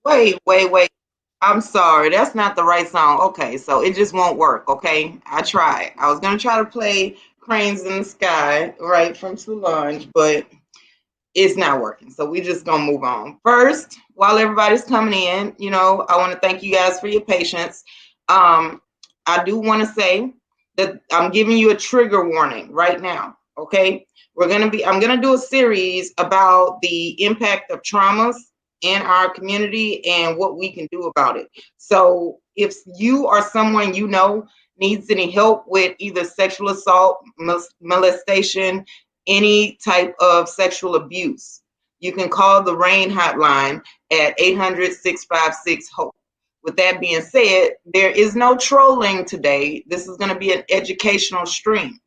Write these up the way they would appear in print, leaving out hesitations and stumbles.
Wait. I'm sorry. That's not the right song. Okay, so it just won't work. Okay, I tried. I was gonna try to play "Cranes in the Sky" right from Solange, but it's not working. So we just gonna move on. First, while everybody's coming in, I want to thank you guys for your patience. Um, I do want to say that I'm giving you a trigger warning right now. Okay, I'm gonna do a series about the impact of traumas in our community and what we can do about it. So if you or someone you know needs any help with either sexual assault, molestation, any type of sexual abuse, you can call the RAIN hotline at 800-656-HOPE. With that being said, there is no trolling today. This is going to be an educational stream.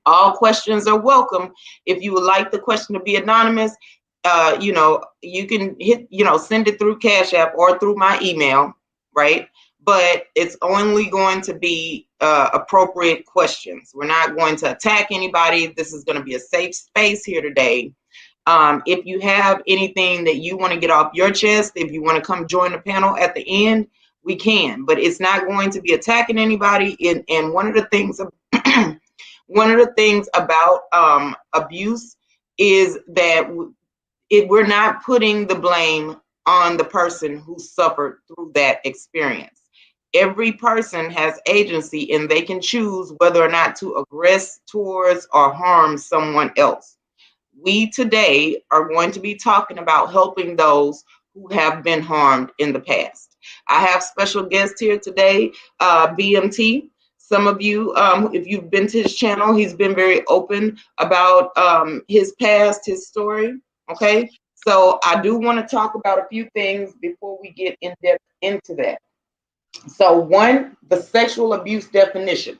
All questions are welcome. If you would like the question to be anonymous, you can send it through Cash App or through my email, right? But it's only going to be appropriate questions. We're not going to attack anybody. This is going to be a safe space here today. If you have anything that you want to get off your chest, if you want to come join the panel at the end, we can. But it's not going to be attacking anybody. And one of the things one of the things about abuse is that we're not putting the blame on the person who suffered through that experience. Every person has agency and they can choose whether or not to aggress towards or harm someone else. We today are going to be talking about helping those who have been harmed in the past. I have special guests here today, BMT. Some of you, if you've been to his channel, he's been very open about his past, his story. Okay, so I do want to talk about a few things before we get in depth into that. So, one, the sexual abuse definition: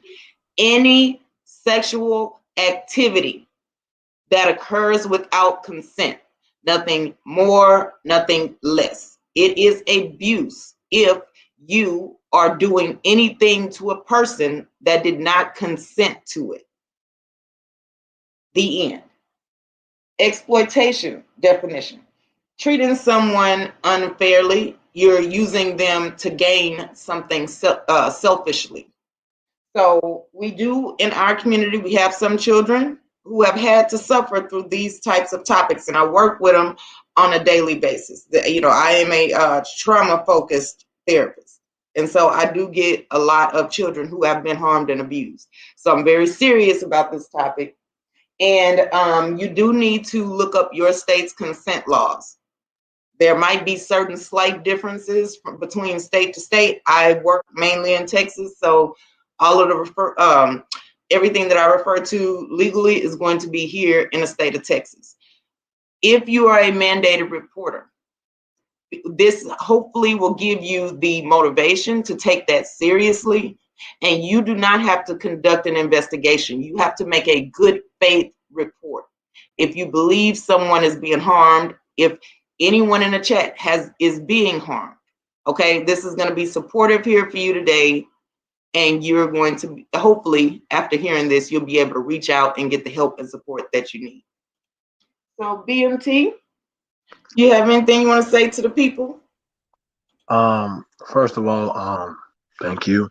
any sexual activity that occurs without consent. Nothing more, nothing less. It is abuse if you are doing anything to a person that did not consent to it. The end. Exploitation definition: treating someone unfairly, you're using them to gain something selfishly. So we do in our community, we have some children who have had to suffer through these types of topics, and I work with them on a daily basis. I am a trauma-focused therapist, and so I do get a lot of children who have been harmed and abused. So I'm very serious about this topic, and you do need to look up your state's consent laws. There might be certain slight differences between state to state. I work mainly in Texas, so all of the everything that I refer to legally is going to be here in the state of Texas. If you are a mandated reporter, this hopefully will give you the motivation to take that seriously, and you do not have to conduct an investigation. You have to make a good faith report. If you believe someone is being harmed, if anyone in the chat is being harmed, okay, this is going to be supportive here for you today, and you're going to, hopefully after hearing this, you'll be able to reach out and get the help and support that you need. So BMT, you have anything you want to say to the people? First of all, thank you.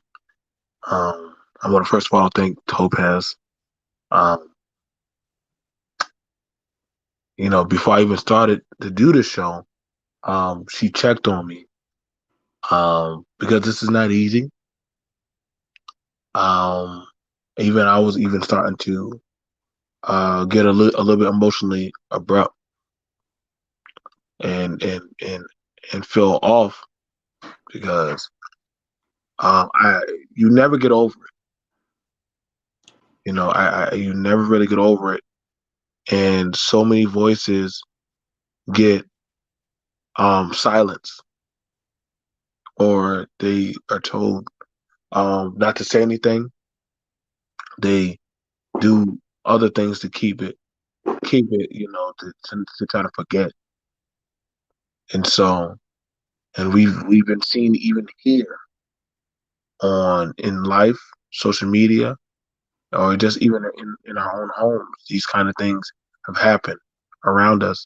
I want to first of all thank Topaz. Um, before I even started to do the show, she checked on me. Because this is not easy. Um, even I was even starting to get a little bit emotionally abrupt and feel off because I you never get over it. You never really get over it, and so many voices get silenced or they are told not to say anything. They do other things to keep it, to try to forget. And so, and we've been seeing even here on in life, social media, or just even in our own homes, these kind of things have happened around us.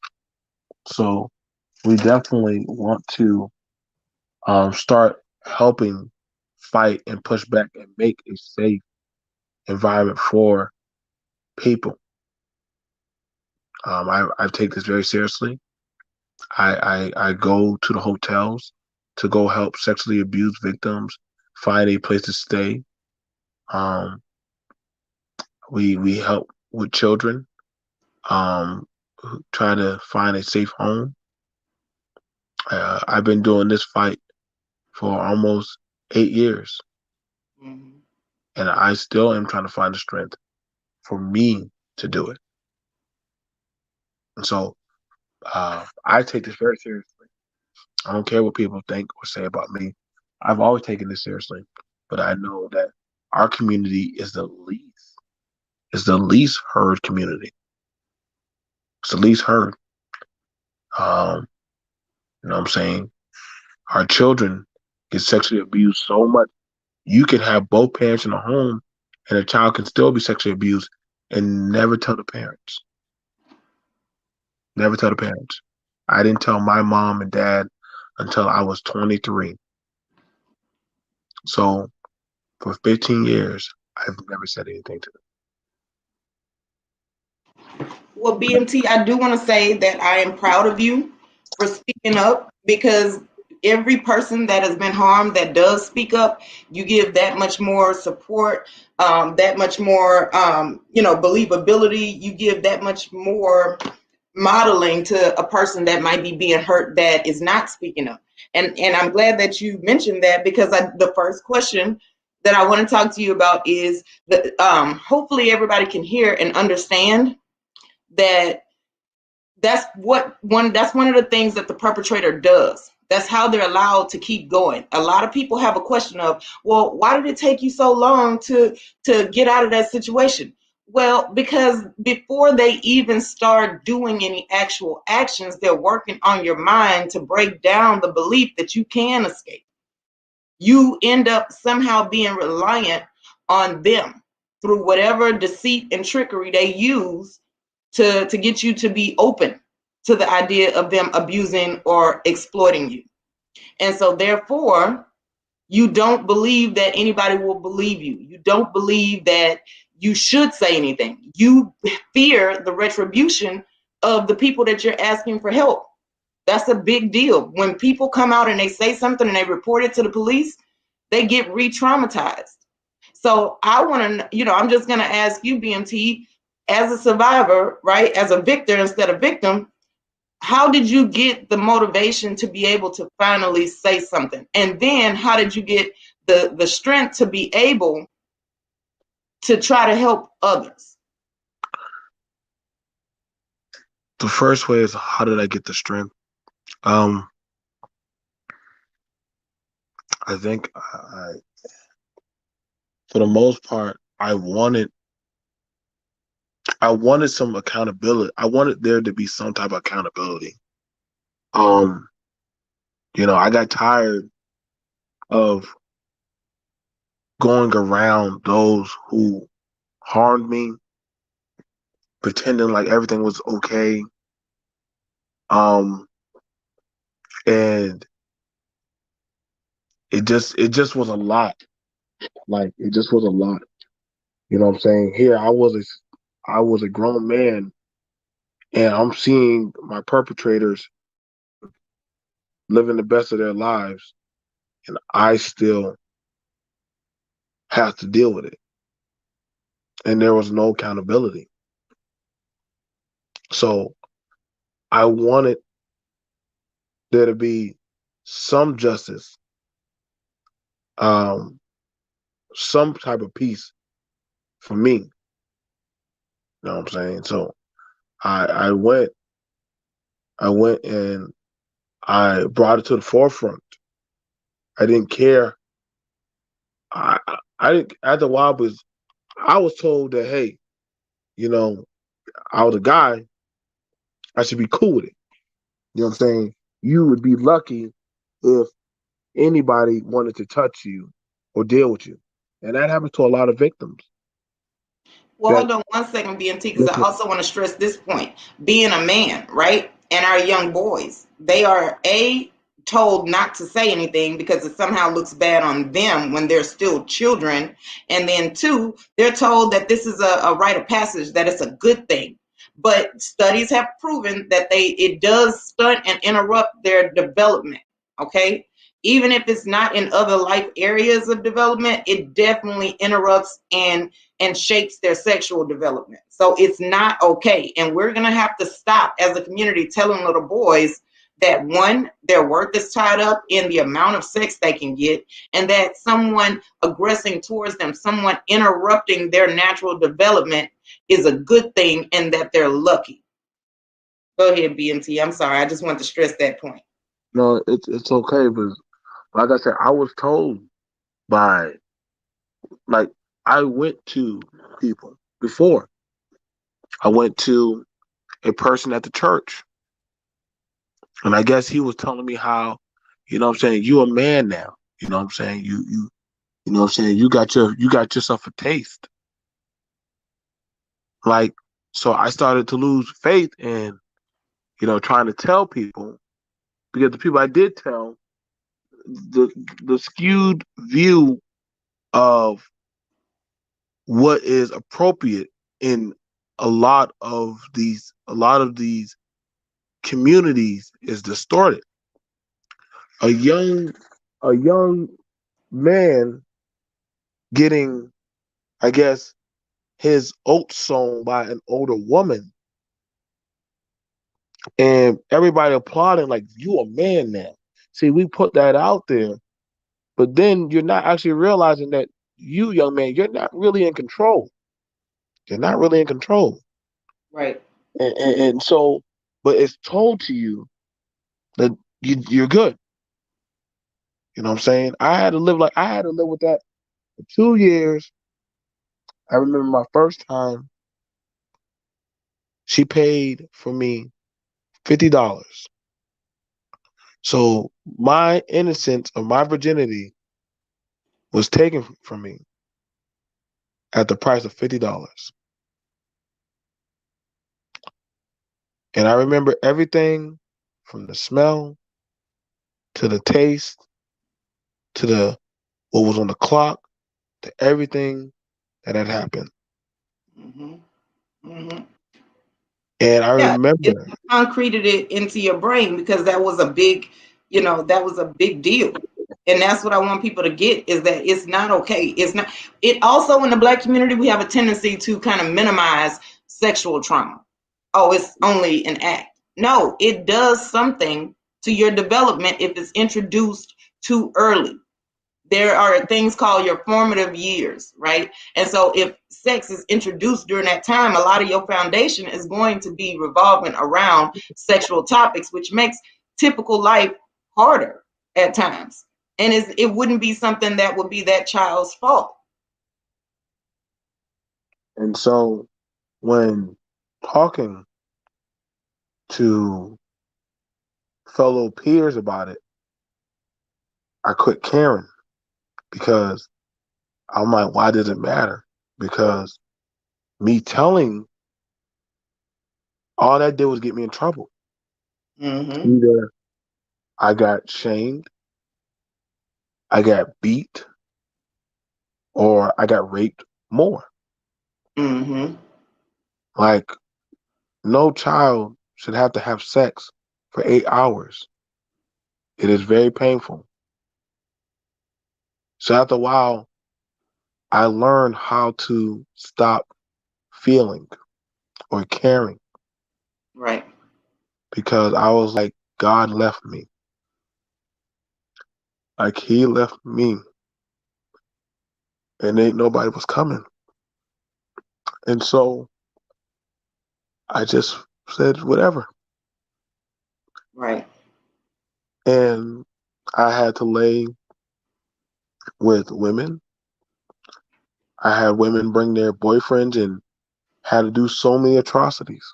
So we definitely want to start helping fight and push back and make a safe environment for people. I take this very seriously. I go to the hotels to go help sexually abused victims find a place to stay. Um, we help with children, um, who try to find a safe home. I've been doing this fight for almost 8 years, Mhm. and I still am trying to find the strength for me to do it. And so I take this very seriously. I don't care what people think or say about me. I've always taken this seriously, but I know that our community is the least heard community. It's the least heard. Um, you know what I'm saying? Our children get sexually abused so much. You can have both parents in the home, and a child can still be sexually abused and never tell the parents. Never tell the parents. I didn't tell my mom and dad until I was 23. So for 15 years, I've never said anything to Well, them. BMT, I do want to say that I am proud of you for speaking up, because every person that has been harmed that does speak up, you give that much more support, that much more, believability. You give that much more modeling to a person that might be being hurt that is not speaking up. And I'm glad that you mentioned that, because the first question that I want to talk to you about is that hopefully everybody can hear and understand that that's one of the things that the perpetrator does. That's how they're allowed to keep going. A lot of people have a question of, well, why did it take you so long to get out of that situation? Well, because before they even start doing any actual actions, they're working on your mind to break down the belief that you can escape. You end up somehow being reliant on them through whatever deceit and trickery they use to get you to be open to the idea of them abusing or exploiting you. And so therefore, you don't believe that anybody will believe you. You don't believe that you should say anything. You fear the retribution of the people that you're asking for help. That's a big deal. When people come out and they say something and they report it to the police, they get re-traumatized. So I want to, I'm just going to ask you, BMT, as a survivor, right, as a victor instead of victim, how did you get the motivation to be able to finally say something? And then how did you get the strength to be able to try to help others? The first way is, how did I get the strength? Um, I think for the most part, I wanted some accountability. I wanted there to be some type of accountability. Um, I got tired of going around those who harmed me, pretending like everything was okay. Um, and it just was a lot. Like, it just was a lot. You know what I'm saying? Here I was a grown man, and I'm seeing my perpetrators living the best of their lives, and I still have to deal with it. And there was no accountability. So I wanted there to be some justice, um, some type of peace for me. You know what I'm saying? So I I went I went and I brought it to the forefront. I didn't care. I didn't after a while, was I was told that, hey, you know, I was a guy, I should be cool with it. You know what I'm saying? You would be lucky if anybody wanted to touch you or deal with you. And that happens to a lot of victims. Well, That hold on one second, BMT, because I also want to stress this point. Being a man, right? and our young boys. They are told not to say anything because it somehow looks bad on them when they're still children, and then two, they're told that this is a rite of passage, that it's a good thing. But studies have proven that it does stunt and interrupt their development. Okay, even if it's not in other life areas of development, it definitely interrupts and shapes their sexual development. So it's not okay. And we're going to have to stop as a community telling little boys that one, their worth is tied up in the amount of sex they can get, and that someone aggressing towards them, someone interrupting their natural development is a good thing and that they're lucky. Go ahead, BMT. I'm sorry. I just want to stress that point. No, it's okay, but like I said, I was told by like I went to people before. I went to a person at the church, and I guess he was telling me how, what I'm saying, you a man now. You know what I'm saying? You know what I'm saying, you got yourself a taste. Like, so I started to lose faith in, trying to tell people, because the people I did tell, the the skewed view of what is appropriate in a lot of these communities is distorted. A young man getting, I guess, his oats sown by an older woman, and everybody applauding like, you a man now. See, we put that out there, but then you're not actually realizing that you, young man, you're not really in control. You're not really in control. Right. And so, but it's told to you that you're good. You know what I'm saying? I had to live with that for 2 years. I remember my first time, she paid for me $50. So my innocence of my virginity was taken from me at the price of $50. And I remember everything from the smell to the taste to the what was on the clock to everything that had happened. Mm-hmm. Mm-hmm. And I Yeah, it remember, concreted it into your brain because that was a big, that was a big deal. And that's what I want people to get, is that it's not okay. It's not. It also, in the Black community, we have a tendency to kind of minimize sexual trauma. Oh, it's only an act. No, it does something to your development if it's introduced too early. There are things called your formative years, right? And so if sex is introduced during that time, a lot of your foundation is going to be revolving around sexual topics, which makes typical life harder at times. And it wouldn't be something that would be that child's fault. and so when talking to fellow peers about it, I quit caring because I'm like, why does it matter? Because me telling, all that did was get me in trouble. Mm-hmm. Either I got shamed, I got beat, or I got raped more. Mm-hmm. Like, no child should have to have sex for 8 hours. It is very painful. So after a while, I learned how to stop feeling or caring Right. because I was like, God left me. Like, He left me, and ain't nobody was coming. And so I just said, whatever. Right. And I had to lay with women. I had women bring their boyfriends and had to do so many atrocities.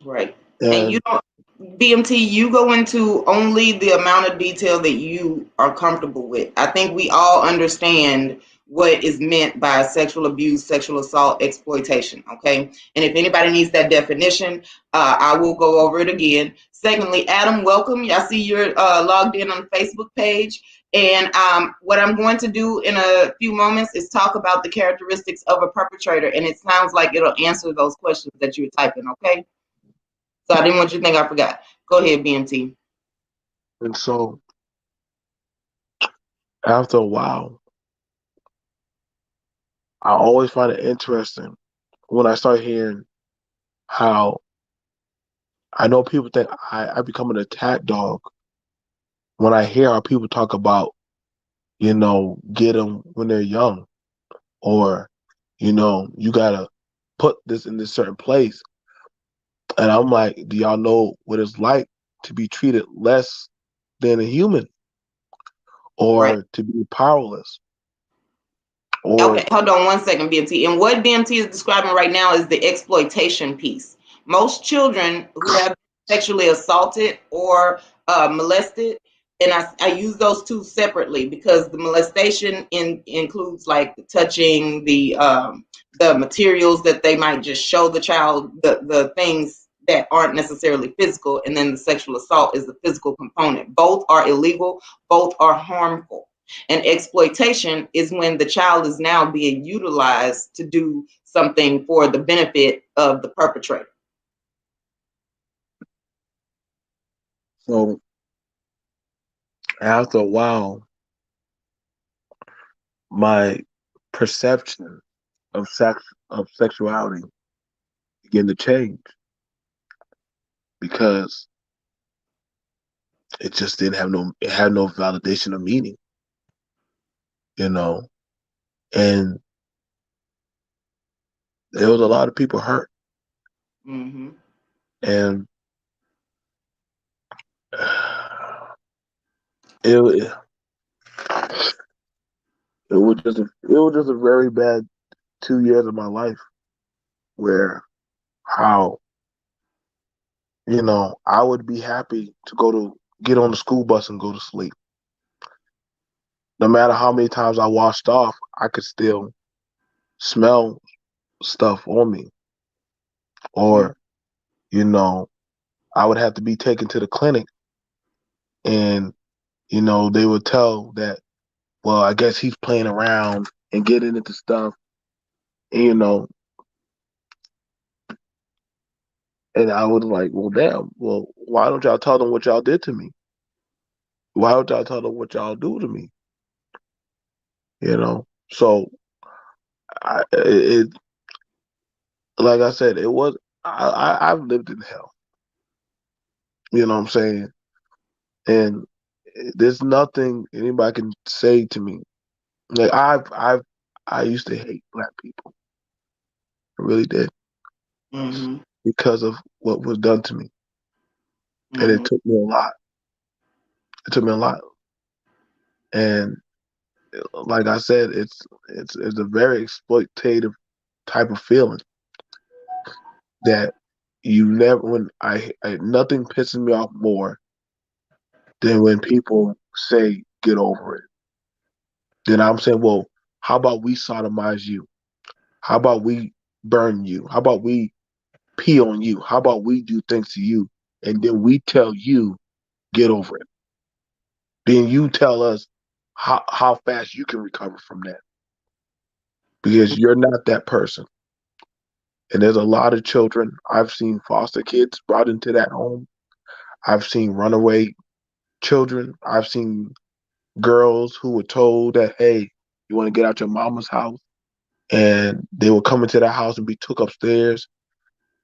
Right. And you And don't, BMT, you go into only the amount of detail that you are comfortable with. I think we all understand what is meant by sexual abuse, sexual assault, exploitation. Okay. And if anybody needs that definition, I will go over it again. Secondly, Adam, welcome. I see you're logged in on the Facebook page. And what I'm going to do in a few moments is talk about the characteristics of a perpetrator. And it sounds like it'll answer those questions that you're typing. Okay. So I didn't want you to think I forgot. Go ahead, BMT. And so after a while, I always find it interesting when I start hearing how I know people think I become an attack dog when I hear how people talk about, get them when they're young, or, you gotta put this in this certain place. And I'm like, do y'all know what it's like to be treated less than a human, Right. or to be powerless, or Okay, hold on one second, BMT. And what BMT is describing right now is the exploitation piece. Most children who have been sexually assaulted or molested, and I use those two separately because the molestation includes like the touching, the materials that they might just show the child, the things that aren't necessarily physical, and then the sexual assault is the physical component. Both are illegal, both are harmful. And exploitation is when the child is now being utilized to do something for the benefit of the perpetrator. so after a while, my perception of sexuality began to change because it had no validation or meaning, you know, and there was a lot of people hurt, Mm-hmm. and it it was just a very bad 2 years of my life where how I would be happy to get on the school bus and go to sleep. No matter how many times I washed off, I could still smell stuff on me, Mm-hmm. or you know I would have to be taken to the clinic, and they would tell that, well, I guess he's playing around and getting into stuff, and, and I was like, well, damn, well, why don't y'all tell them what y'all did to me? Why don't y'all tell them what y'all do to me? So it like I said, it was I've lived in hell. You know what I'm saying? And there's nothing anybody can say to me. Like I used to hate black people. I really did, Mm-hmm. because of what was done to me, and it Mm-hmm. took me a lot. It took me a lot, and like I said, it's a very exploitative type of feeling that you never when I nothing pisses me off more than when people say get over it. Then I'm saying, well, how about we sodomize you? How about we burn you? How about we pee on you? How about we do things to you? And then we tell you, get over it. Then you tell us how fast you can recover from that, because you're not that person. And there's a lot of children. I've seen foster kids brought into that home. I've seen runaway children. I've seen girls who were told that, hey, you want to get out your mama's house? And they would come into that house and be took upstairs.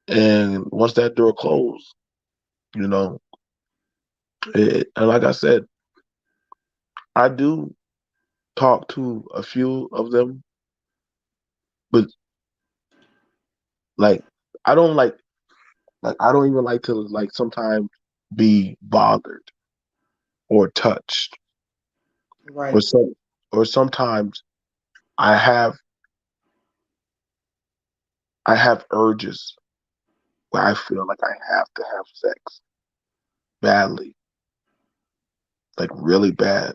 And once that door closed, you know, and like I said, I do talk to a few of them, but like I don't I don't even like to sometimes be bothered or touched, or Right. sometimes I have urges where I feel like I have to have sex badly, like really bad.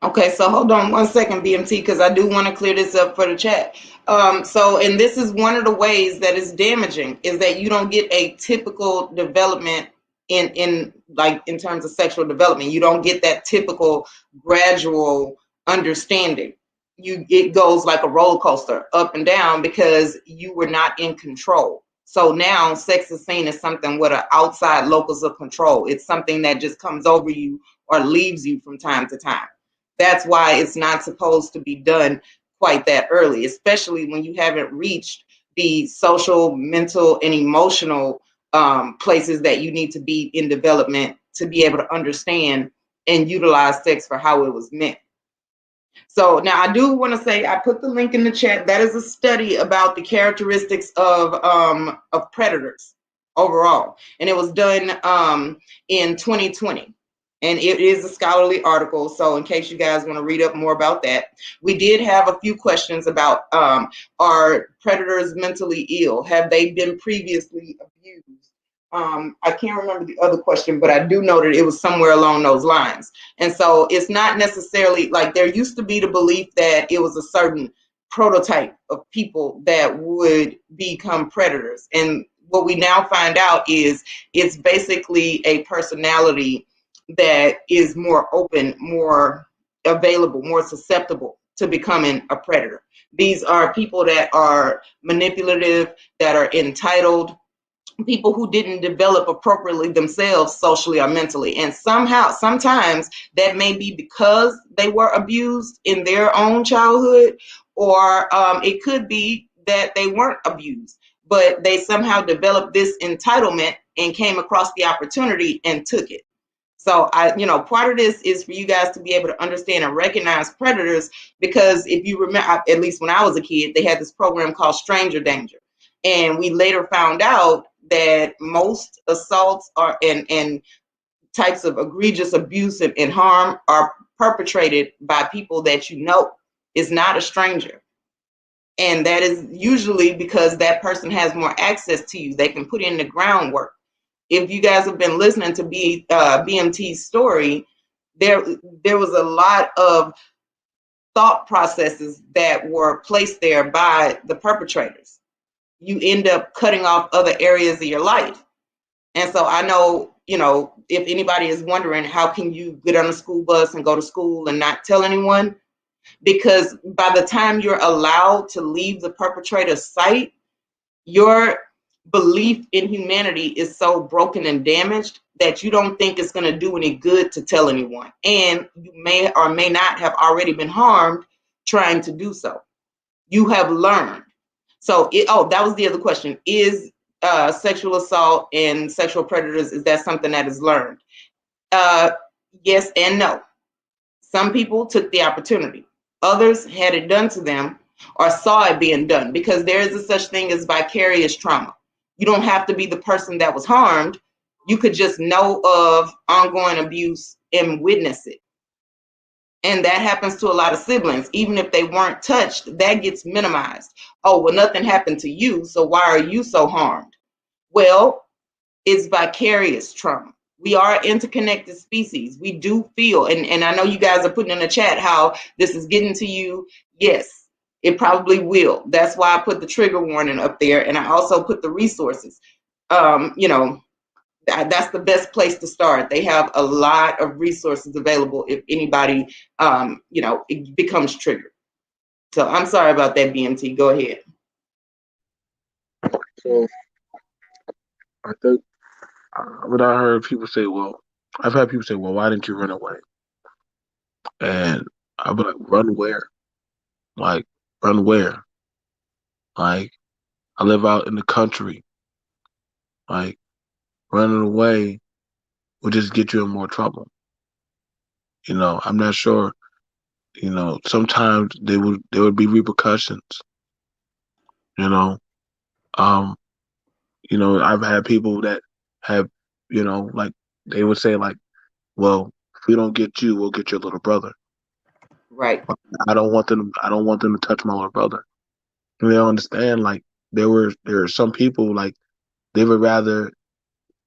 Okay, so hold on one second, BMT, because I do want to clear this up for the chat. And this is one of the ways that is damaging is that you don't get a typical development in terms of sexual development. You don't get that typical gradual understanding. It goes like a roller coaster up and down because you were not in control. So now sex is seen as something with an outside locus of control. It's something that just comes over you or leaves you from time to time. That's why it's not supposed to be done quite that early, especially when you haven't reached the social, mental, and emotional places that you need to be in development to be able to understand and utilize sex for how it was meant. So now I do want to say I put the link in the chat. That is a study about the characteristics of predators overall, and it was done in 2020. And it is a scholarly article. So in case you guys want to read up more about that, we did have a few questions about are predators mentally ill? Have they been previously abused? I can't remember the other question, but I do know that it was somewhere along those lines. And so it's not necessarily like there used to be the belief that it was a certain prototype of people that would become predators. And what we now find out is it's basically a personality that is more open, more available, more susceptible to becoming a predator. These are people that are manipulative, that are entitled, people who didn't develop appropriately themselves socially or mentally. And sometimes that may be because they were abused in their own childhood, or it could be that they weren't abused, but they somehow developed this entitlement and came across the opportunity and took it. So part of this is for you guys to be able to understand and recognize predators, because if you remember, at least when I was a kid, they had this program called Stranger Danger. And we later found out that most assaults are and types of egregious abuse and harm are perpetrated by people that you know is not a stranger. And that is usually because that person has more access to you. They can put in the groundwork. If you guys have been listening to BMT's story, there was a lot of thought processes that were placed there by the perpetrators. You end up cutting off other areas of your life. And so I know, if anybody is wondering, how can you get on a school bus and go to school and not tell anyone? Because by the time you're allowed to leave the perpetrator's sight, your belief in humanity is so broken and damaged that you don't think it's going to do any good to tell anyone. And you may or may not have already been harmed trying to do so. You have learned. So, that was the other question. Is sexual assault and sexual predators, is that something that is learned? Yes and no. Some people took the opportunity. Others had it done to them or saw it being done, because there is a such thing as vicarious trauma. You don't have to be the person that was harmed. You could just know of ongoing abuse and witness it. And that happens to a lot of siblings. Even if they weren't touched, that gets minimized. Oh, well, nothing happened to you, so why are you so harmed? Well, it's vicarious trauma. We are interconnected species. We do feel, and I know you guys are putting in the chat how this is getting to you. Yes, it probably will. That's why I put the trigger warning up there, and I also put the resources. That's the best place to start. They have a lot of resources available if anybody, it becomes triggered. So I'm sorry about that, BMT. Go ahead. So I think what I heard people say, well, I've had people say, well, why didn't you run away? And I'll be like, run where? Like, run where? Like, I live out in the country. Like, running away will just get you in more trouble. I'm not sure. Sometimes there would be repercussions. You know, um, I've had people that have, like they would say, like, well, if we don't get you, we'll get your little brother. Right. I don't want them. I don't want them to touch my little brother. And they don't understand. Like there are some people like they would rather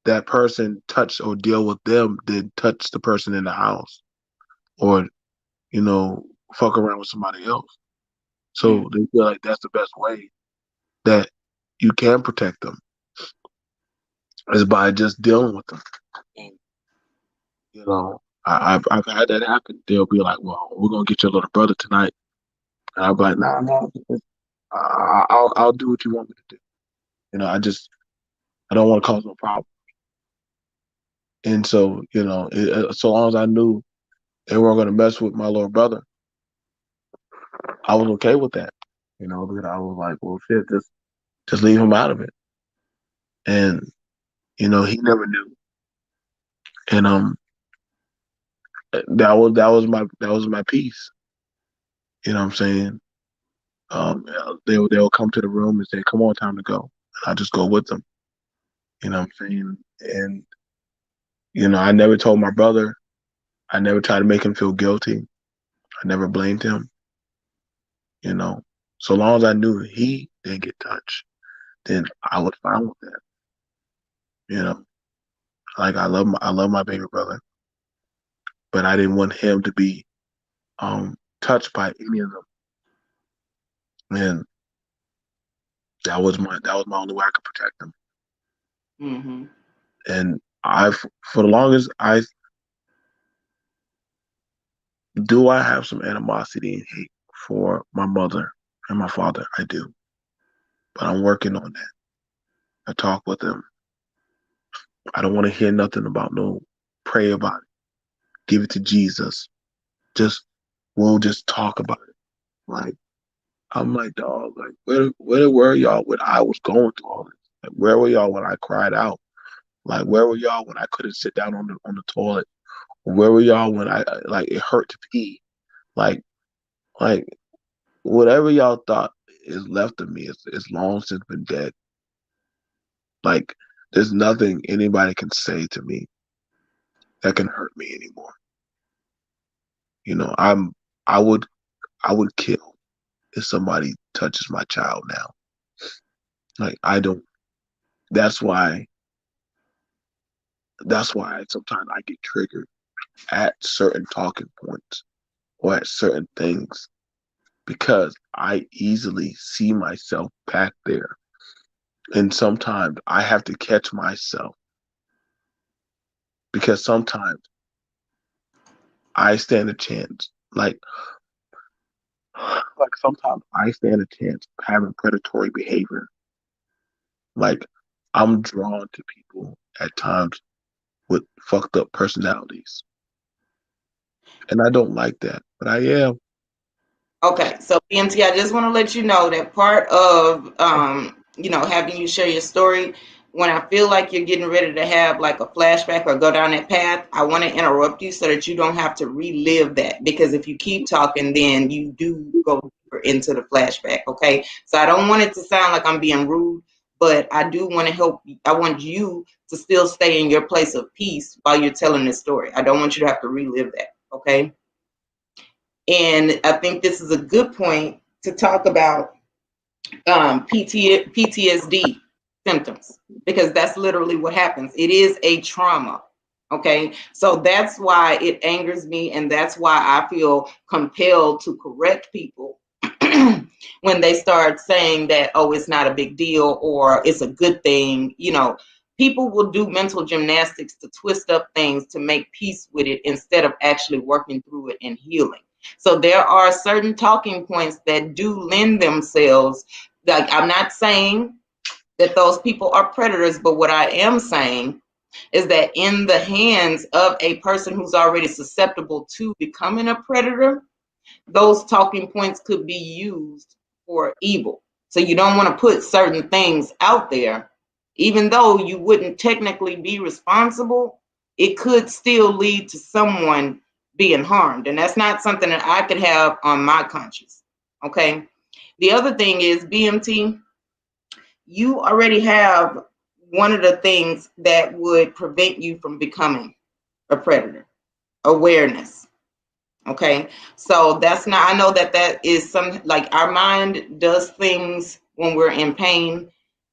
that person touch or deal with them than touch the person in the house or you know, fuck around with somebody else. Mm. So they feel like that's the best way that you can protect them is by just dealing with them. And, you know, I've had that happen. They'll be like, "Well, we're gonna get your little brother tonight," and I'll be like, "Nah, no, I'll do what you want me to do." You know, I don't want to cause no problem. And so, so long as I knew they weren't gonna mess with my little brother, I was okay with that. You know, because I was like, "Well, shit, just leave him out of it." And he never knew. And that was my piece. You know what I'm saying? They'll come to the room and say, "Come on, time to go." And I just go with them. You know what I'm saying? And I never told my brother. I never tried to make him feel guilty. I never blamed him. You know, so long as I knew he didn't get touched, then I was fine with that. You know, like I love my baby brother, but I didn't want him to be touched by any of them. And that was my only way I could protect him. Mm-hmm. And for the longest, I have some animosity and hate for my mother and my father. I do, but I'm working on that. I talk with them. I don't want to hear nothing about no pray about it. Give it to Jesus. Just we'll just talk about it. Like I'm like, dog, like where were y'all when I was going through all this? Like where were y'all when I cried out? Like where were y'all when I couldn't sit down on the toilet? Where were y'all when I like it hurt to pee? Like like whatever y'all thought is left of me is long since been dead. Like there's nothing anybody can say to me that can hurt me anymore. You know, I would I would kill if somebody touches my child now. Like I don't. That's why. That's why sometimes I get triggered at certain talking points or at certain things because I easily see myself back there, and sometimes I have to catch myself because sometimes I stand a chance. Like sometimes I stand a chance of having predatory behavior. Like I'm drawn to people at times with fucked up personalities. And I don't like that, but I am. Okay, so BMT, I just want to let you know that part of having you share your story, when I feel like you're getting ready to have like a flashback or go down that path, I want to interrupt you so that you don't have to relive that. Because if you keep talking, then you do go deeper into the flashback. Okay, so I don't want it to sound like I'm being rude, but I do want to help. I want you to still stay in your place of peace while you're telling this story. I don't want you to have to relive that. Okay. And I think this is a good point to talk about PTSD symptoms, because that's literally what happens. It is a trauma. Okay. So that's why it angers me. And that's why I feel compelled to correct people when they start saying that, oh, it's not a big deal or it's a good thing. People will do mental gymnastics to twist up things to make peace with it instead of actually working through it and healing. So there are certain talking points that do lend themselves. Like, I'm not saying that those people are predators, but what I am saying is that in the hands of a person who's already susceptible to becoming a predator, those talking points could be used for evil. So you don't want to put certain things out there, even though you wouldn't technically be responsible, it could still lead to someone being harmed. And that's not something that I could have on my conscience. Okay. The other thing is, BMT, you already have one of the things that would prevent you from becoming a predator: awareness. Okay. So that's not, I know that that is some, like, our mind does things when we're in pain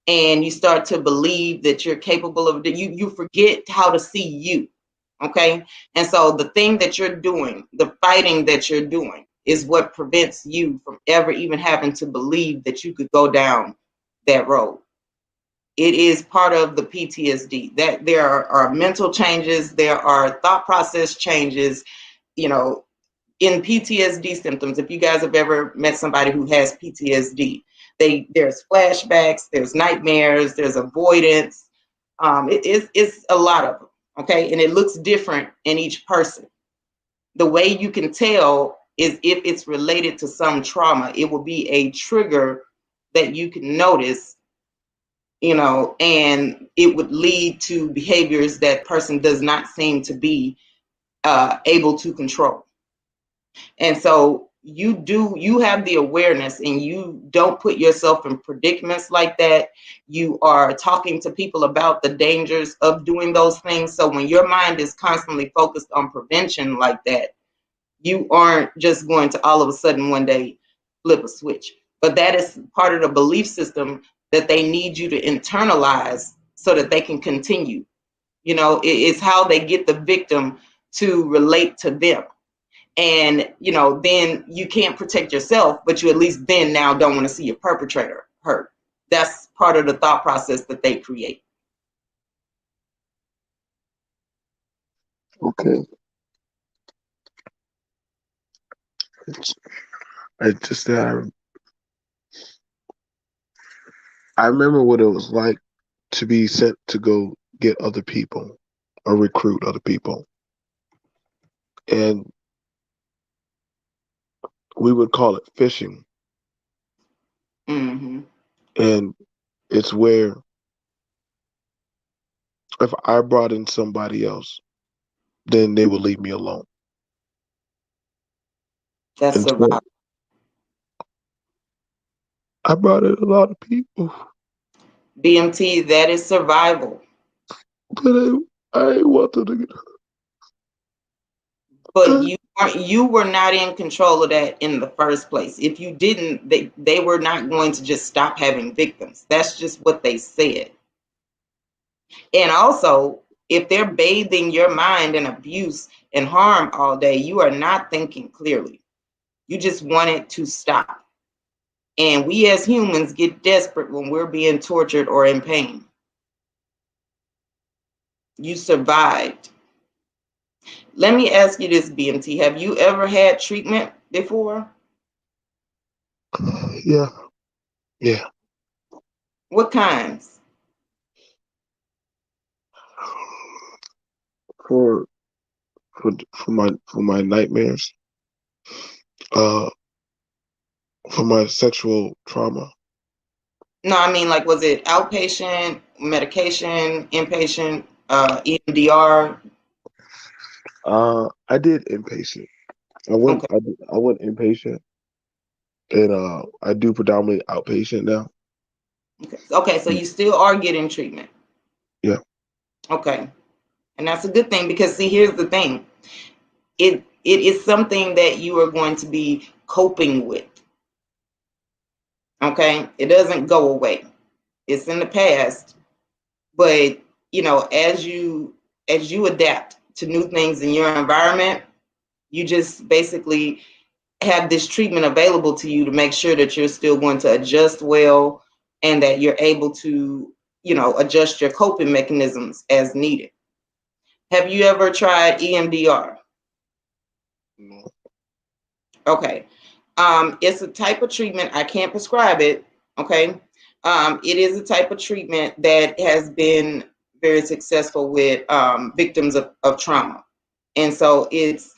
and you start to believe that you're capable of, you forget how to see you. Okay. And so the thing that you're doing, the fighting that you're doing, is what prevents you from ever even having to believe that you could go down that road. It is part of the PTSD that there are mental changes, there are thought process changes, you know, in PTSD symptoms. If you guys have ever met somebody who has PTSD, there's flashbacks, there's nightmares, there's avoidance. It's a lot of them. Okay, and it looks different in each person. The way you can tell is if it's related to some trauma. It will be a trigger that you can notice, and it would lead to behaviors that person does not seem to be able to control. And so you have the awareness and you don't put yourself in predicaments like that. You are talking to people about the dangers of doing those things. So when your mind is constantly focused on prevention like that, you aren't just going to all of a sudden one day flip a switch. But that is part of the belief system that they need you to internalize so that they can continue. It's how they get the victim to relate to them. And then you can't protect yourself, but you at least then now don't want to see your perpetrator hurt. That's part of the thought process that they create. Okay. It's, I just I remember what it was like to be sent to go get other people or recruit other people. And we would call it fishing. Hmm. And it's where if I brought in somebody else, then they would leave me alone. That's And so survival. I brought in a lot of people, BMT, that is survival. but I ain't want them to get But hurt. you were not in control of that in the first place. If you didn't, they were not going to just stop having victims. That's just what they said. And also, if they're bathing your mind in abuse and harm all day, you are not thinking clearly. You just want it to stop. And we as humans get desperate when we're being tortured or in pain. You survived. Let me ask you this, BMT. Have you ever had treatment before? Yeah, yeah. What kinds? For for my nightmares, uh, for my sexual trauma. No, I mean, like, was it outpatient, medication, inpatient, EMDR? I did inpatient. I went Okay. I went inpatient, and I do predominantly outpatient now. Okay. Okay. So you still are getting treatment. Yeah. Okay. And that's a good thing because, see, here's the thing. It is something that you are going to be coping with. Okay. It doesn't go away. It's in the past, but as you adapt to new things in your environment, you just basically have this treatment available to you to make sure that you're still going to adjust well and that you're able to adjust your coping mechanisms as needed. Have you ever tried EMDR? No. Okay. It's a type of treatment. I can't prescribe it. Okay. It is a type of treatment that has been very successful with victims of trauma. And so you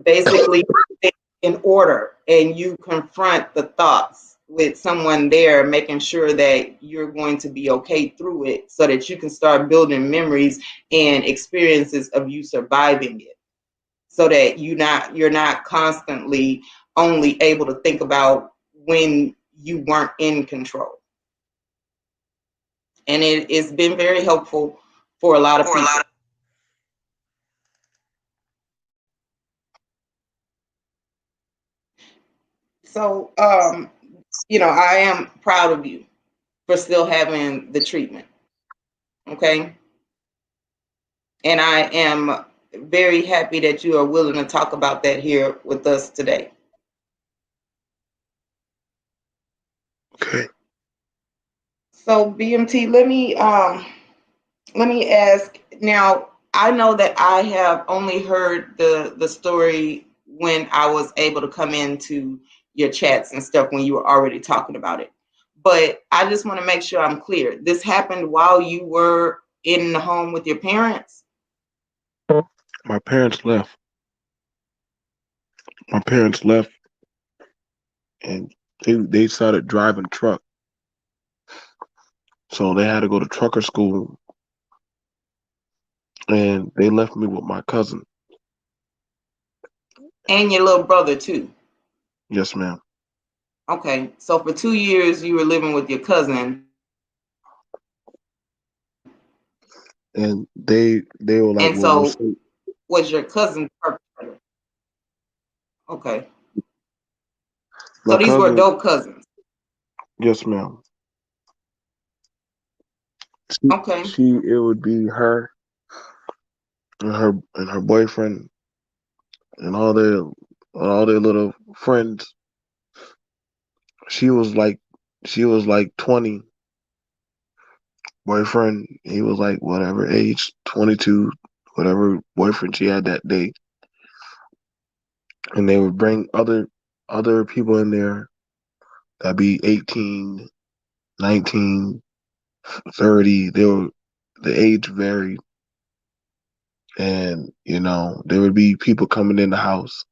basically think in order and you confront the thoughts with someone there, making sure that you're going to be okay through it so that you can start building memories and experiences of you surviving it, so that you're not constantly only able to think about when you weren't in control. And it's been very helpful for a lot of people. So I am proud of you for still having the treatment. Okay. And I am very happy that you are willing to talk about that here with us today. Okay. So BMT, let me ask now. I know that I have only heard the story when I was able to come into your chats and stuff when you were already talking about it. But I just want to make sure I'm clear. This happened while you were in the home with your parents? My parents left. My parents left, and they started driving truck, so they had to go to trucker school, and they left me with my cousin. And your little brother too. Yes, ma'am. Okay. So for 2 years you were living with your cousin. And they were like, And well, we'll so stay. was your cousin perpetrator? Okay. My So these were cousin, adult cousins. yes, ma'am. She, Okay. it would be her and her boyfriend and all their little friends. She was like, she was like 20. Boyfriend, he was like whatever age, 22, whatever boyfriend she had that day. And they would bring other people in there that be 18, 19, 30. They were the age varied, and there would be people coming in the house.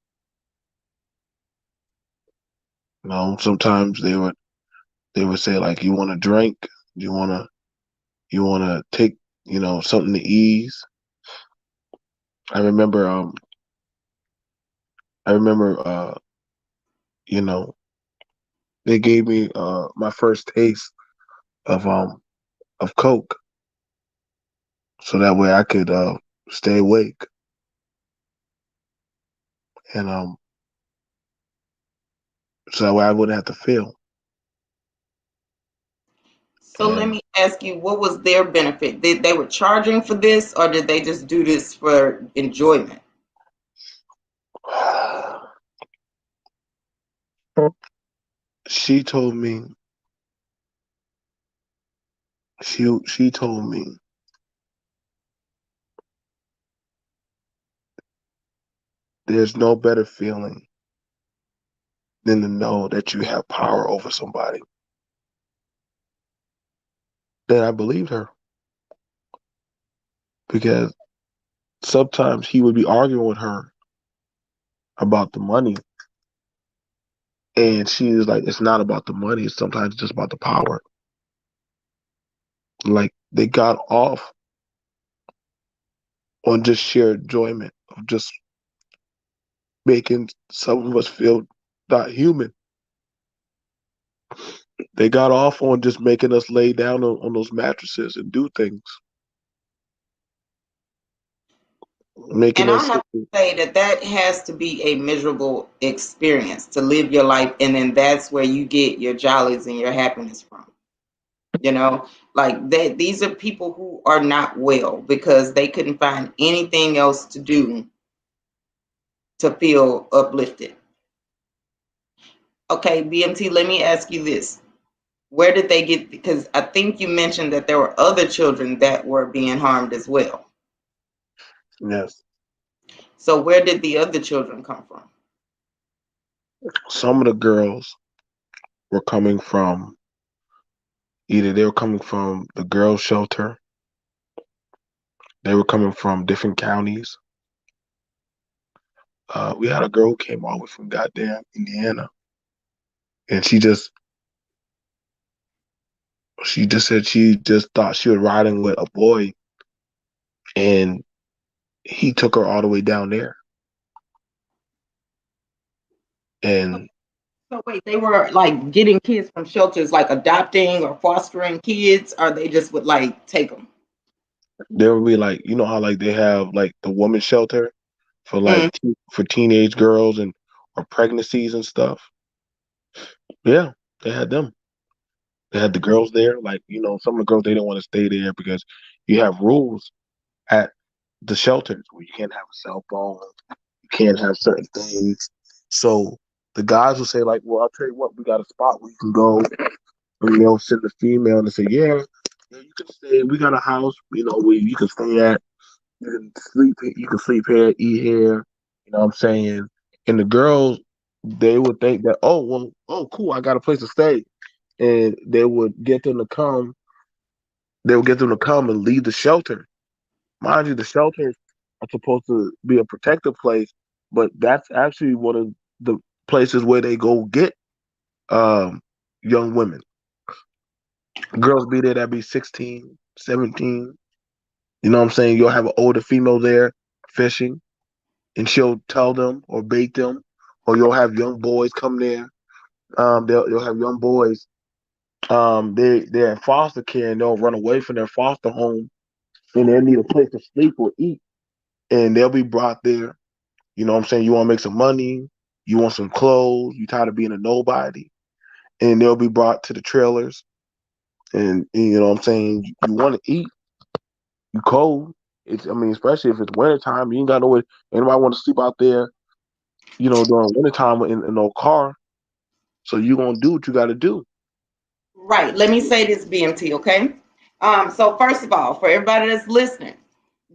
Sometimes they would say like, "You want a drink? You wanna you wanna take something to ease?" I remember I remember you know they gave me my first taste of coke, so that way I could stay awake, and so that way I wouldn't have to feel. So let And me ask you, what was their benefit? They were charging for this, or did they just do this for enjoyment? she told me she told me there's no better feeling than to know that you have power over somebody. Then I believed her, because sometimes he would be arguing with her about the money, and she is like, it's not about the money, it's sometimes just about the power. Like, they got off on just sheer enjoyment of just making some of us feel not human. They got off on just making us lay down on those mattresses and do things, making And I us have to say that that has to be a miserable experience to live your life, and then that's where you get your jollies and your happiness from. You know, like that. These are people who are not well because they couldn't find anything else to do to feel uplifted. Okay, BMT, let me ask you this. Where did they get, because I think you mentioned that there were other children that were being harmed as well. yes. So where did the other children come from? Some of the girls were coming from either they were coming from the girls' shelter, they were coming from different counties. We had a girl who came all the way from goddamn Indiana, and she just said she just thought she was riding with a boy, and he took her all the way down there. And So wait, they were like getting kids from shelters, like adopting or fostering kids, or they just would like take them? they would be like, how like they have like the women's shelter for Mm. like for teenage girls and or pregnancies and stuff. Yeah, they had them. They had the girls there. Like, some of the girls, they didn't want to stay there because you have rules at the shelters where you can't have a cell phone, you can't have certain things. So the guys will say like, "Well, I'll tell you what, we got a spot where you can go," and they'll send the female and say, "Yeah, you can stay. We got a house, where you can stay at. You can sleep. You can sleep here, eat here. You know what I'm saying?" And the girls, they would think that, "Oh, well, oh, cool, I got a place to stay," and they would get them to come. They would get them to come and leave the shelter. Mind you, the shelters are supposed to be a protective place, but that's actually one of the places where they go get um, young women. Girls be there that be 16, 17. You know what I'm saying? You'll have an older female there fishing, and she'll tell them or bait them, or you'll have young boys come there. They'll have young boys. They're in foster care and they'll run away from their foster home, and they need a place to sleep or eat, and they'll be brought there. You know what I'm saying? You want to make some money, you want some clothes, you tired of being a nobody, and they'll be brought to the trailers. And you know what I'm saying? You want to eat, you cold. I mean, especially if it's wintertime, you ain't got nowhere. Anybody want to sleep out there, during wintertime in no car. So you gonna do what you got to do. Right. Let me say this, BMT, okay? So first of all, for everybody that's listening,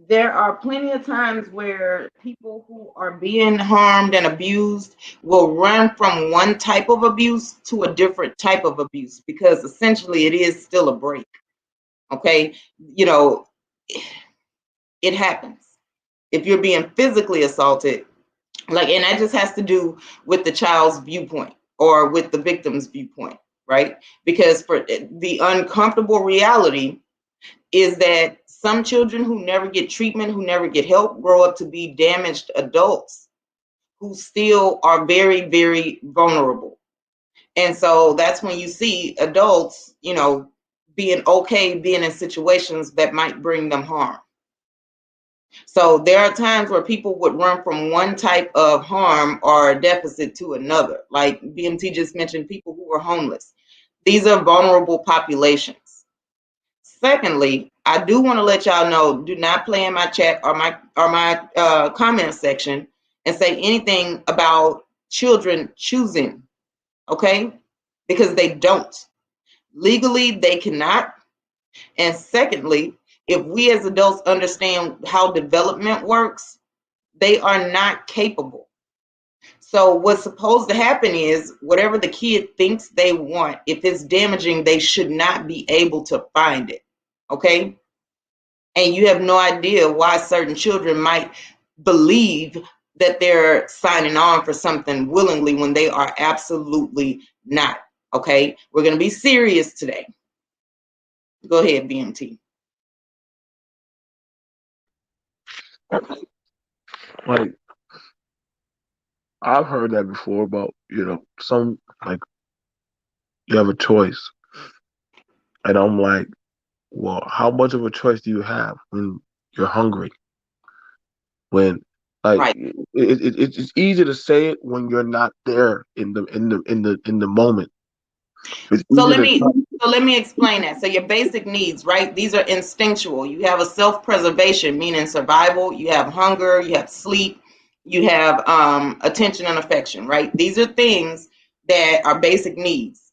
there are plenty of times where people who are being harmed and abused will run from one type of abuse to a different type of abuse because essentially it is still a break. Okay. You know, it happens. If you're being physically assaulted, like, and that just has to do with the child's viewpoint or with the victim's viewpoint, right? Because for the uncomfortable reality is that some children who never get treatment, who never get help, grow up to be damaged adults who still are very, very vulnerable. And so that's when you see adults, being okay being in situations that might bring them harm. So there are times where people would run from one type of harm or deficit to another. Like BMT just mentioned, people who are homeless. These are vulnerable populations. Secondly, I do want to let y'all know, do not play in my chat or my comment section and say anything about children choosing, okay? Because they don't. Legally, they cannot. And secondly, if we as adults understand how development works, they are not capable. So what's supposed to happen is whatever the kid thinks they want, if it's damaging, they should not be able to find it. Okay? And you have no idea why certain children might believe that they're signing on for something willingly when they are absolutely not. Okay? We're going to be serious today. Go ahead, BMT. Like I've heard that before about some, like, you have a choice, and I'm like, well, how much of a choice do you have when you're hungry? When, like, Right. it's easy to say it when you're not there in the moment. It's So easy let to me try. so let me explain that. So your basic needs, right? These are instinctual. You have a self-preservation, meaning survival. You have hunger. You have sleep. You have attention and affection, right? These are things that are basic needs.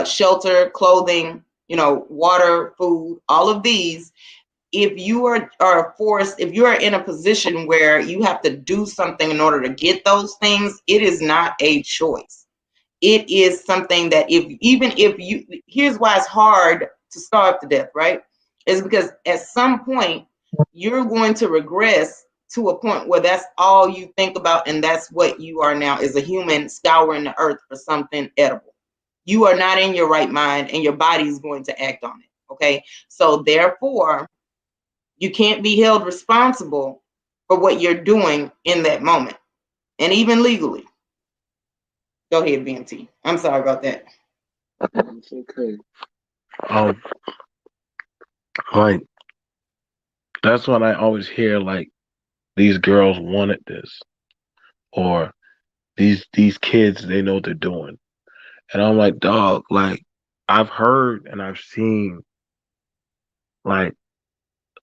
Shelter, clothing, water, food. All of these. If you are forced, if you are in a position where you have to do something in order to get those things, it is not a choice. It is something that even if you, here's why it's hard to starve to death, right? Is because at some point you're going to regress to a point where that's all you think about, and that's what you are now, is a human scouring the earth for something edible. You are not in your right mind and your body is going to act on it. Okay. So therefore you can't be held responsible for what you're doing in that moment, and even legally. Go ahead, BMT. I'm sorry about that. It's okay. Um, like that's when I always hear like these girls wanted this, or these kids, they know what they're doing, and I'm like, dog, like I've heard and I've seen like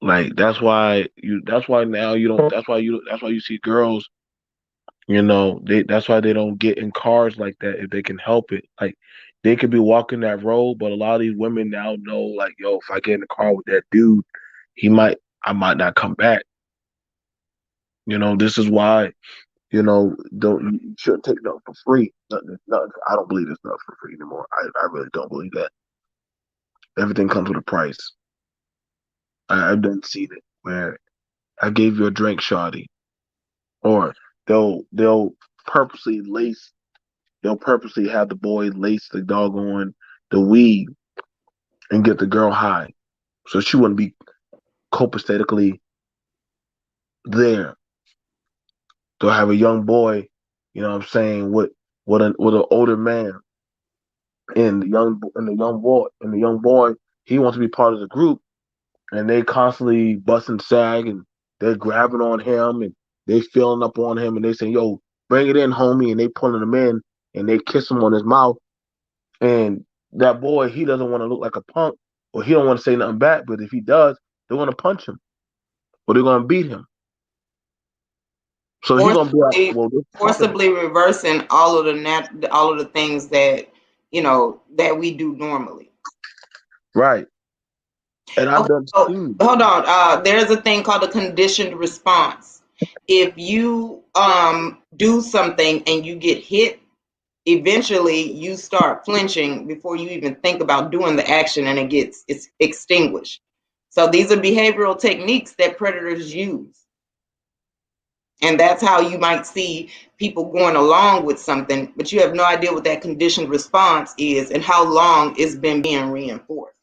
Like that's why now you don't that's why you see girls, that's why they don't get in cars like that if they can help it. Like they could be walking that road, but a lot of these women now know like, yo, if I get in the car with that dude, he might I might not come back. This is why, don't you shouldn't take nothing for free. Nothing, I don't believe it's nothing for free anymore. I really don't believe that. Everything comes with a price. I've done seen it where I gave you a drink, shawty, or they'll purposely lace they'll purposely have the boy lace the doggone the weed and get the girl high, so she wouldn't be copacetically there. They'll have a young boy, what I'm saying, with an older man, and the young boy, he wants to be part of the group, and they constantly busting sag, and they're grabbing on him, and they feeling up on him, and they say, "Yo, bring it in, homie," and they pulling him in, and they kiss him on his mouth, and that boy, he doesn't want to look like a punk, or he don't want to say nothing back, but if he does, they're gonna punch him or they're gonna beat him. So he gonna be like, forcibly "Well, this fucking forcibly reversing all of the things that that we do normally. right." And I've Okay, done so seen hold on. There's a thing called a conditioned response. If you do something and you get hit, eventually you start flinching before you even think about doing the action, and it's extinguished. So these are behavioral techniques that predators use. And that's how you might see people going along with something, but you have no idea what that conditioned response is and how long it's been being reinforced.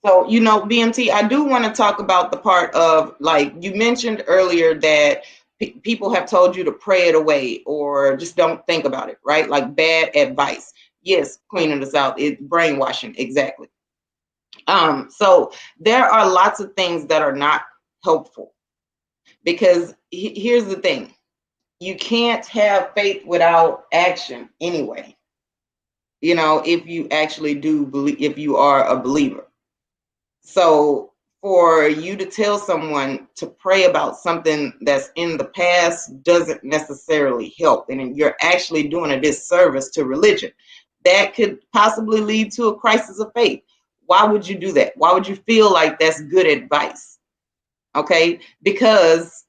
So, BMT, I do want to talk about the part of, like, you mentioned earlier that people have told you to pray it away or just don't think about it, right? Like bad advice. Yes, Queen of the South, it's brainwashing, exactly. So there are lots of things that are not helpful because here's the thing: you can't have faith without action anyway. If you actually do believe, if you are a believer. So for you to tell someone to pray about something that's in the past doesn't necessarily help. And you're actually doing a disservice to religion. That could possibly lead to a crisis of faith. Why would you do that? Why would you feel like that's good advice? Okay. Because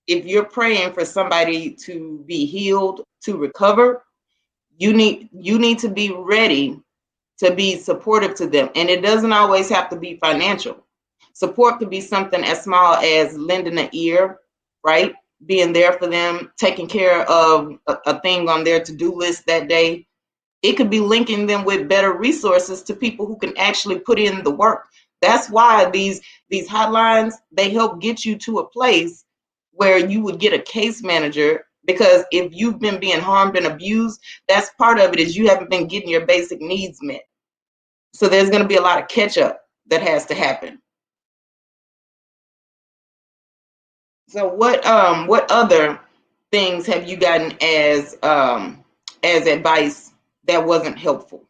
if you're praying for somebody to be healed, to recover, you need to be ready to be supportive to them. And it doesn't always have to be financial. Support could be something as small as lending an ear, right? Being there for them, taking care of a thing on their to-do list that day. It could be linking them with better resources to people who can actually put in the work. That's why these hotlines, they help get you to a place where you would get a case manager, because if you've been being harmed and abused, that's part of it, is you haven't been getting your basic needs met. So there's going to be a lot of catch up that has to happen. So what other things have you gotten as advice that wasn't helpful?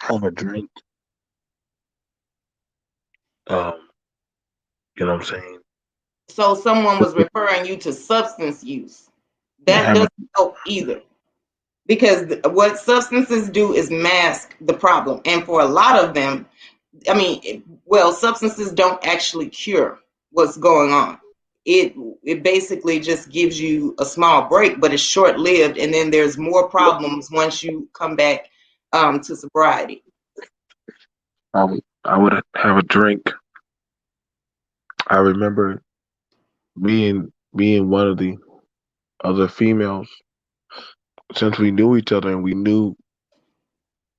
have a drink. Um, you know what I'm saying? So someone was referring you to substance use. Yeah, That doesn't help either, because what substances do is mask the problem. And for a lot of them, well, substances don't actually cure what's going on. It basically just gives you a small break, but it's short lived, and then there's more problems once you come back to sobriety. I would have a drink. I remember being one of the other females, since we knew each other and we knew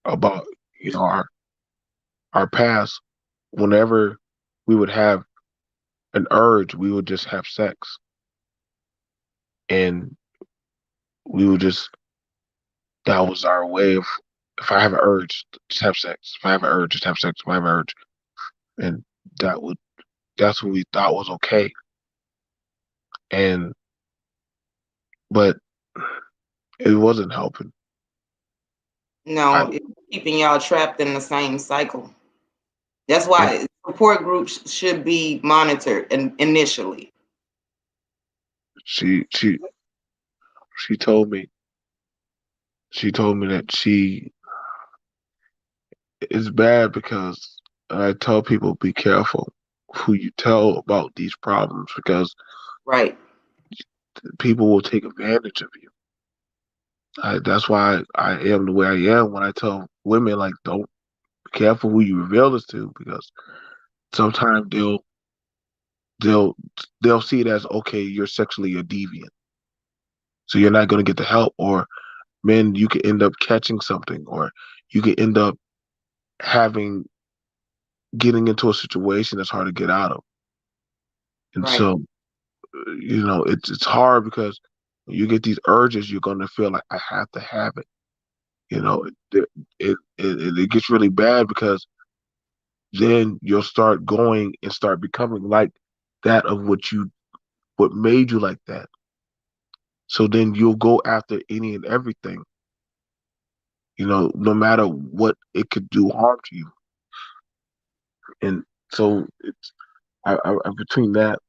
about our past. Whenever we would have an urge, we would just have sex, and we would just that was our way of, if I have an urge, just have sex. If I have an urge, just have sex. If I have an urge, and that would that's what we thought was okay. And but it wasn't helping. I No, keeping y'all trapped in the same cycle. That's And why support groups should be monitored initially. she she she told me that it's bad because I tell people be careful who you tell about these problems because Right, people will take advantage of you. That's why I am the way I am when I tell women like don't be careful who you reveal this to because sometimes they'll they'll see it as okay you're sexually a deviant so you're not going to get the help or men you could end up catching something or you could end up having getting into a situation that's hard to get out of. And right, so, it's hard because when you get these urges, you're gonna feel like I have to have it. You know, it gets really bad because then you'll start going and start becoming like that of what made you like that. So then you'll go after any and everything, no matter what it could do harm to you. And so between that,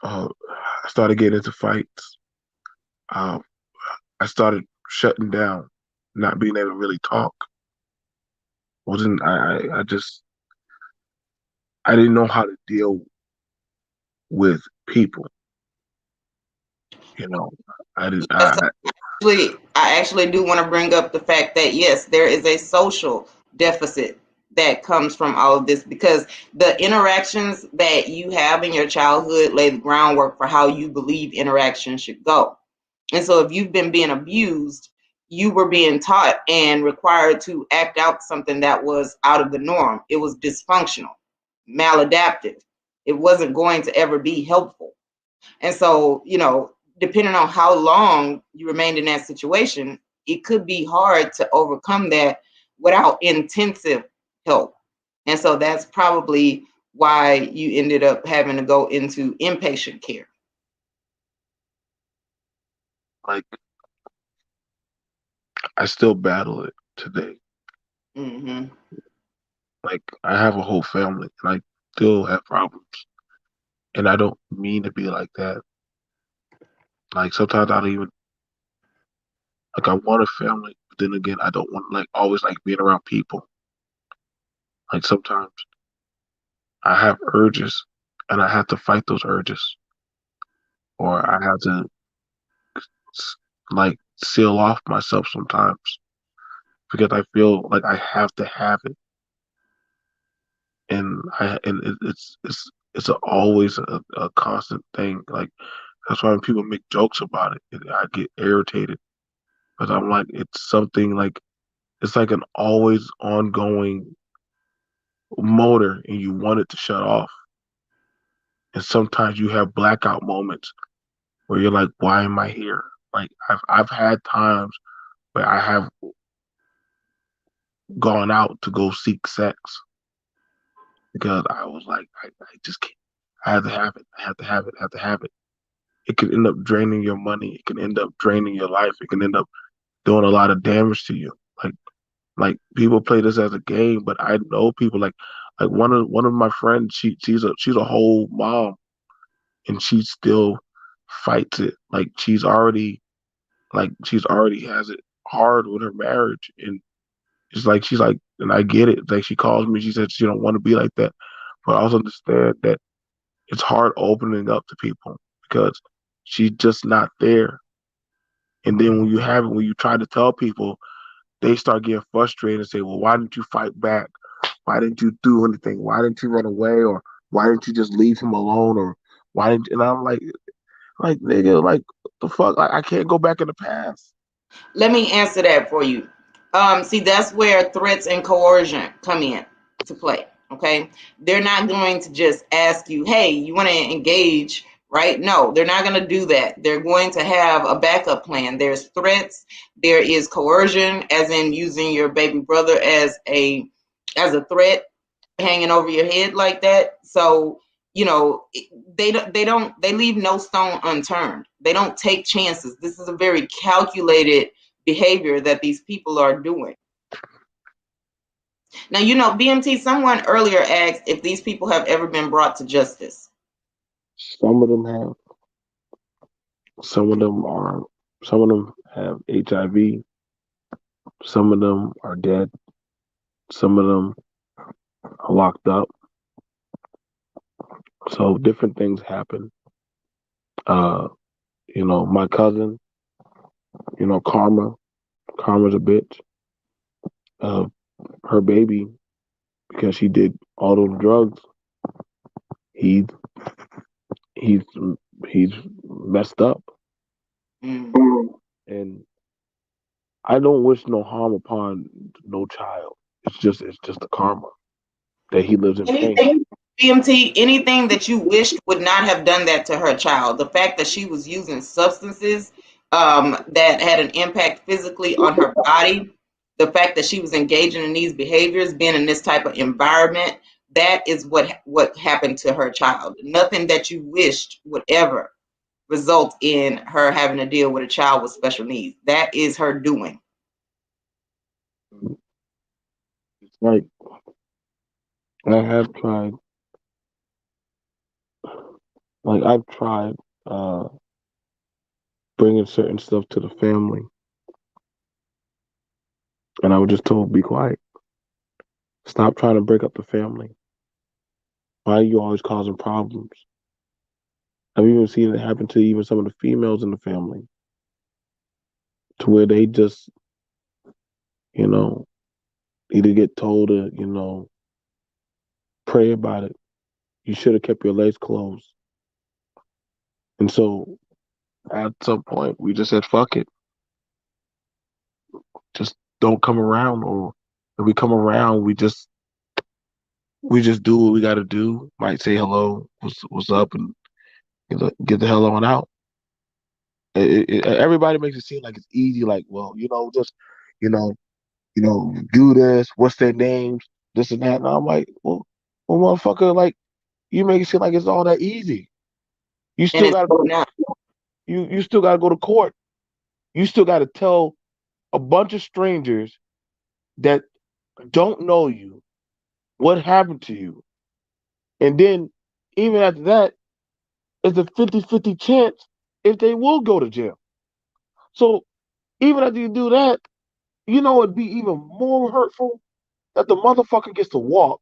uh, I started getting into fights. Uh, I started shutting down, not being able to really talk. Wasn't I just I didn't know how to deal with people. You know, I didn't. yes. I actually do want to bring up the fact that yes, there is a social deficit that comes from all of this because the interactions that you have in your childhood lay the groundwork for how you believe interactions should go. And so if you've been being abused, you were being taught and required to act out something that was out of the norm. It was dysfunctional, maladaptive. It wasn't going to ever be helpful. And so, depending on how long you remained in that situation, it could be hard to overcome that without intensive help. And so that's probably why you ended up having to go into inpatient care. like I still battle it today. Hmm. Like I have a whole family, and I still have problems, and I don't mean to be like that. Like sometimes I don't even like I want a family, but then again, I don't want like always like being around people. Like sometimes I have urges, and I have to fight those urges, or I have to like seal off myself sometimes because I feel like I have to have it, and it's always a constant thing. Like that's why when people make jokes about I get irritated because I'm like it's something like it's like an always ongoing motor, and you want it to shut off. And sometimes you have blackout moments where you're like, why am I here? Like I've had times where I have gone out to go seek sex because I was like, I just can't. I have to have it. I have to have it. I have to have it. It can end up draining your money. It can end up draining your life. It can end up doing a lot of damage to you. Like like people play this as a game, but I know people like one of my friends. She's a whole mom, and she still fights it. She's already has it hard with her marriage, and she's like, and I get it. Like she calls me. She said she don't want to be like that, but I also understand that it's hard opening up to people because she's just not there. And then when you try to tell people, they start getting frustrated and say, "Well, why didn't you fight back? Why didn't you do anything? Why didn't you run away? Or why didn't you just leave him alone? Or why didn't?" And I'm like nigga, like the fuck? Like I can't go back in the past. Let me answer that for you. See, that's where threats and coercion come in to play. Okay, they're not going to just ask you, "Hey, you want to engage?" Right? No, they're not going to do that. They're going to have a backup plan. There's threats. There is coercion, as in using your baby brother as a threat, hanging over your head like that. So they leave no stone unturned. They don't take chances. This is a very calculated behavior that these people are doing. Now, BMT, someone earlier asked if these people have ever been brought to justice. Some of them have. Some of them are. Some of them have HIV. Some of them are dead. Some of them are locked up. So different things happen. Uh, my cousin, Karma's a bitch. Uh, her baby, because she did all those drugs, he he's he's messed up. Mm. And I don't wish no harm upon no child. It's just the karma that he lives in pain. Anything, BMT, anything that you wished would not have done that to her child. The fact that she was using substances that had an impact physically on her body, the fact that she was engaging in these behaviors, being in this type of environment, that is what happened to her child. Nothing that you wished would ever result in her having to deal with a child with special needs. That is her doing. It's like I have tried, I've tried uh, bringing certain stuff to the family, and I was just told, be quiet. Stop trying to break up the family. Why are you always causing problems? I've even seen it happen to even some of the females in the family, to where they just, you know, either get told to, pray about it. You should have kept your legs closed. And so at some point, we just said, fuck it. Just don't come around. Or if we come around, we just do what we got to do. Might say hello, what's up, and get the hell on out. Everybody makes it seem like it's easy. Like, well, just you know, do this. What's their names? This and that. And I'm like, well, motherfucker, like you make it seem like it's all that easy. You And still it's got to not. you still got to go to court. You still got to tell a bunch of strangers that don't know you what happened to you. And then even after that, it's a 50-50 chance if they will go to jail. So even after you do that, it'd be even more hurtful that the motherfucker gets to walk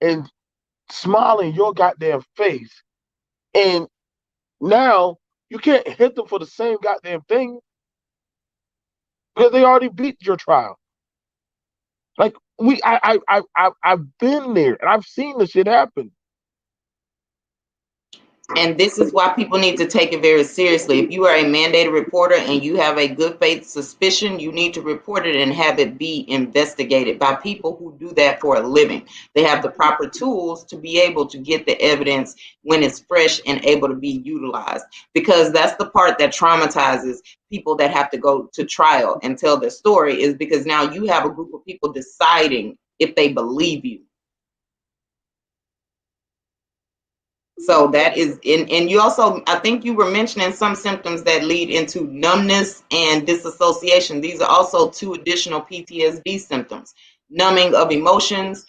and smile in your goddamn face. And now you can't hit them for the same goddamn thing because they already beat your trial. Like I've been there and I've seen this shit happen. And this is why people need to take it very seriously. If you are a mandated reporter and you have a good faith suspicion, you need to report it and have it be investigated by people who do that for a living. They have the proper tools to be able to get the evidence when it's fresh and able to be utilized. Because that's the part that traumatizes people that have to go to trial and tell their story, is because now you have a group of people deciding if they believe you. So that is, and you also, I think you were mentioning some symptoms that lead into numbness and disassociation. These are also two additional PTSD symptoms: numbing of emotions,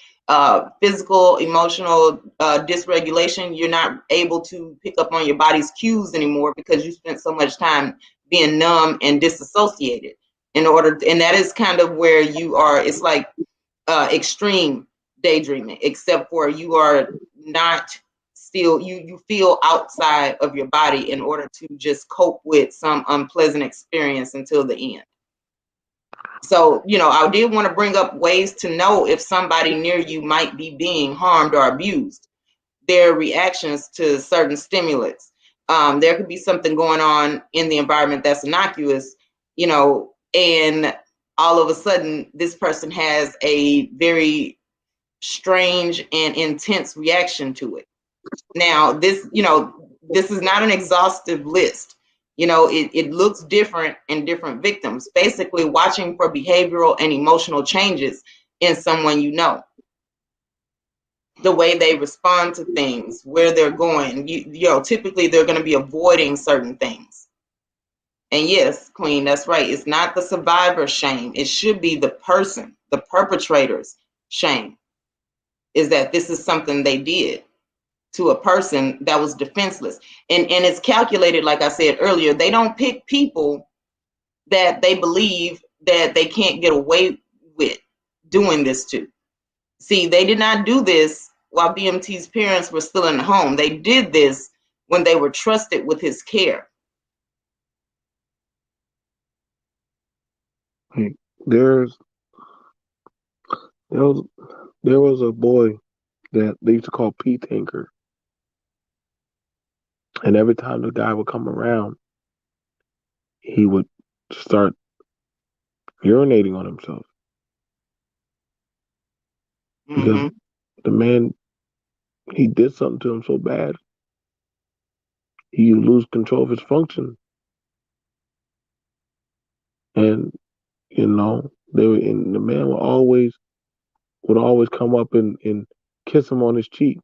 physical, emotional dysregulation. You're not able to pick up on your body's cues anymore because you spent so much time being numb and disassociated. And that is kind of where you are. It's like extreme daydreaming, except for you are not still, you feel outside of your body in order to just cope with some unpleasant experience until the end. So, I did want to bring up ways to know if somebody near you might be being harmed or abused. Their reactions to certain stimulants. There could be something going on in the environment that's innocuous, and all of a sudden this person has a very strange and intense reaction to it. Now, this is not an exhaustive list. It looks different in different victims. Basically, watching for behavioral and emotional changes in someone the way they respond to things, where they're going. Typically they're going to be avoiding certain things. And yes, Queen, that's right. It's not the survivor shame. It should be the person, the perpetrators shame, is that this is something they did to a person that was defenseless. And it's calculated, like I said earlier, they don't pick people that they believe that they can't get away with doing this to. See, they did not do this while BMT's parents were still in the home. They did this when they were trusted with his care. Like, there's there was there was a boy that they used to call Pete Tinker, and every time the guy would come around, he would start urinating on himself because Mm-hmm. the man, he did something to him so bad he would lose control of his function, and and the man would always come up and kiss him on his cheek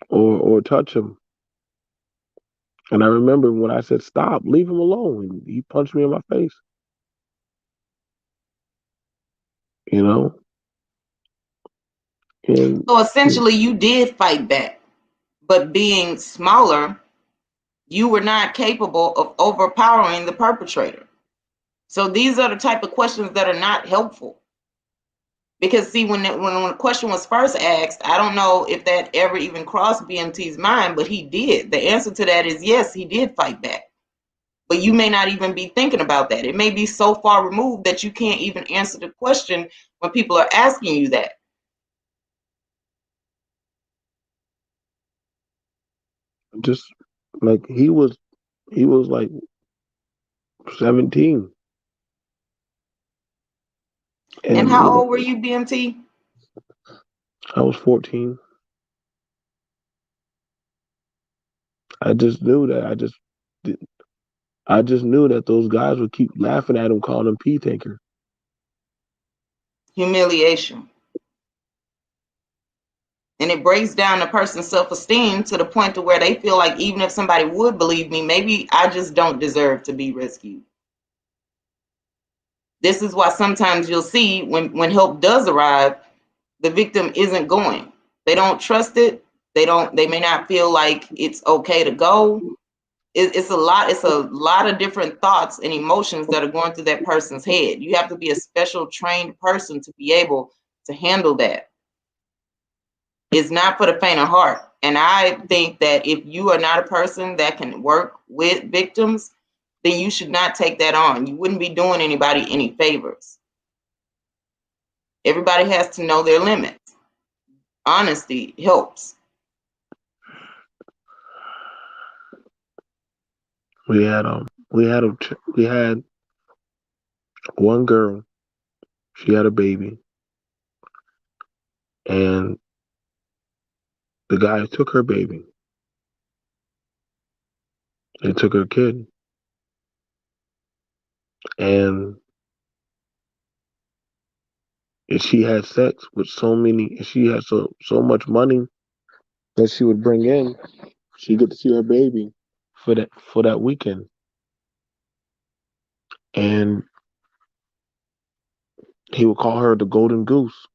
or touch him. And I remember when I said stop, leave him alone, and he punched me in my face. You know, and So essentially, you did fight back, but being smaller, you were not capable of overpowering the perpetrator. So these are the type of questions that are not helpful. Because see, when the question was first asked, I don't know if that ever even crossed BMT's mind, but he did. The answer to that is yes, he did fight back. But you may not even be thinking about that. It may be so far removed that you can't even answer the question when people are asking you that. just like he was like 17, And and how old were you, BMT? I was 14. I just knew that I just knew that those guys would keep laughing at him, calling him P Tinker. Humiliation. And it breaks down a person's self-esteem to the point to where they feel like even if somebody would believe me, maybe I just don't deserve to be rescued. This is why sometimes you'll see when help does arrive, the victim isn't going. They don't trust it. They may not feel like it's okay to go. It's a lot of different thoughts and emotions that are going through that person's head. You have to be a special trained person to be able to handle that. It's not for the faint of heart. And I think that if you are not a person that can work with victims, then you should not take that on. You wouldn't be doing anybody any favors. Everybody has to know their limits. Honesty helps. We had one girl. She had a baby, and the guy took her baby. They took her kid, and she had sex with so many. She had so much money that she would bring in. She get to see her baby for that weekend, and he would call her the golden goose,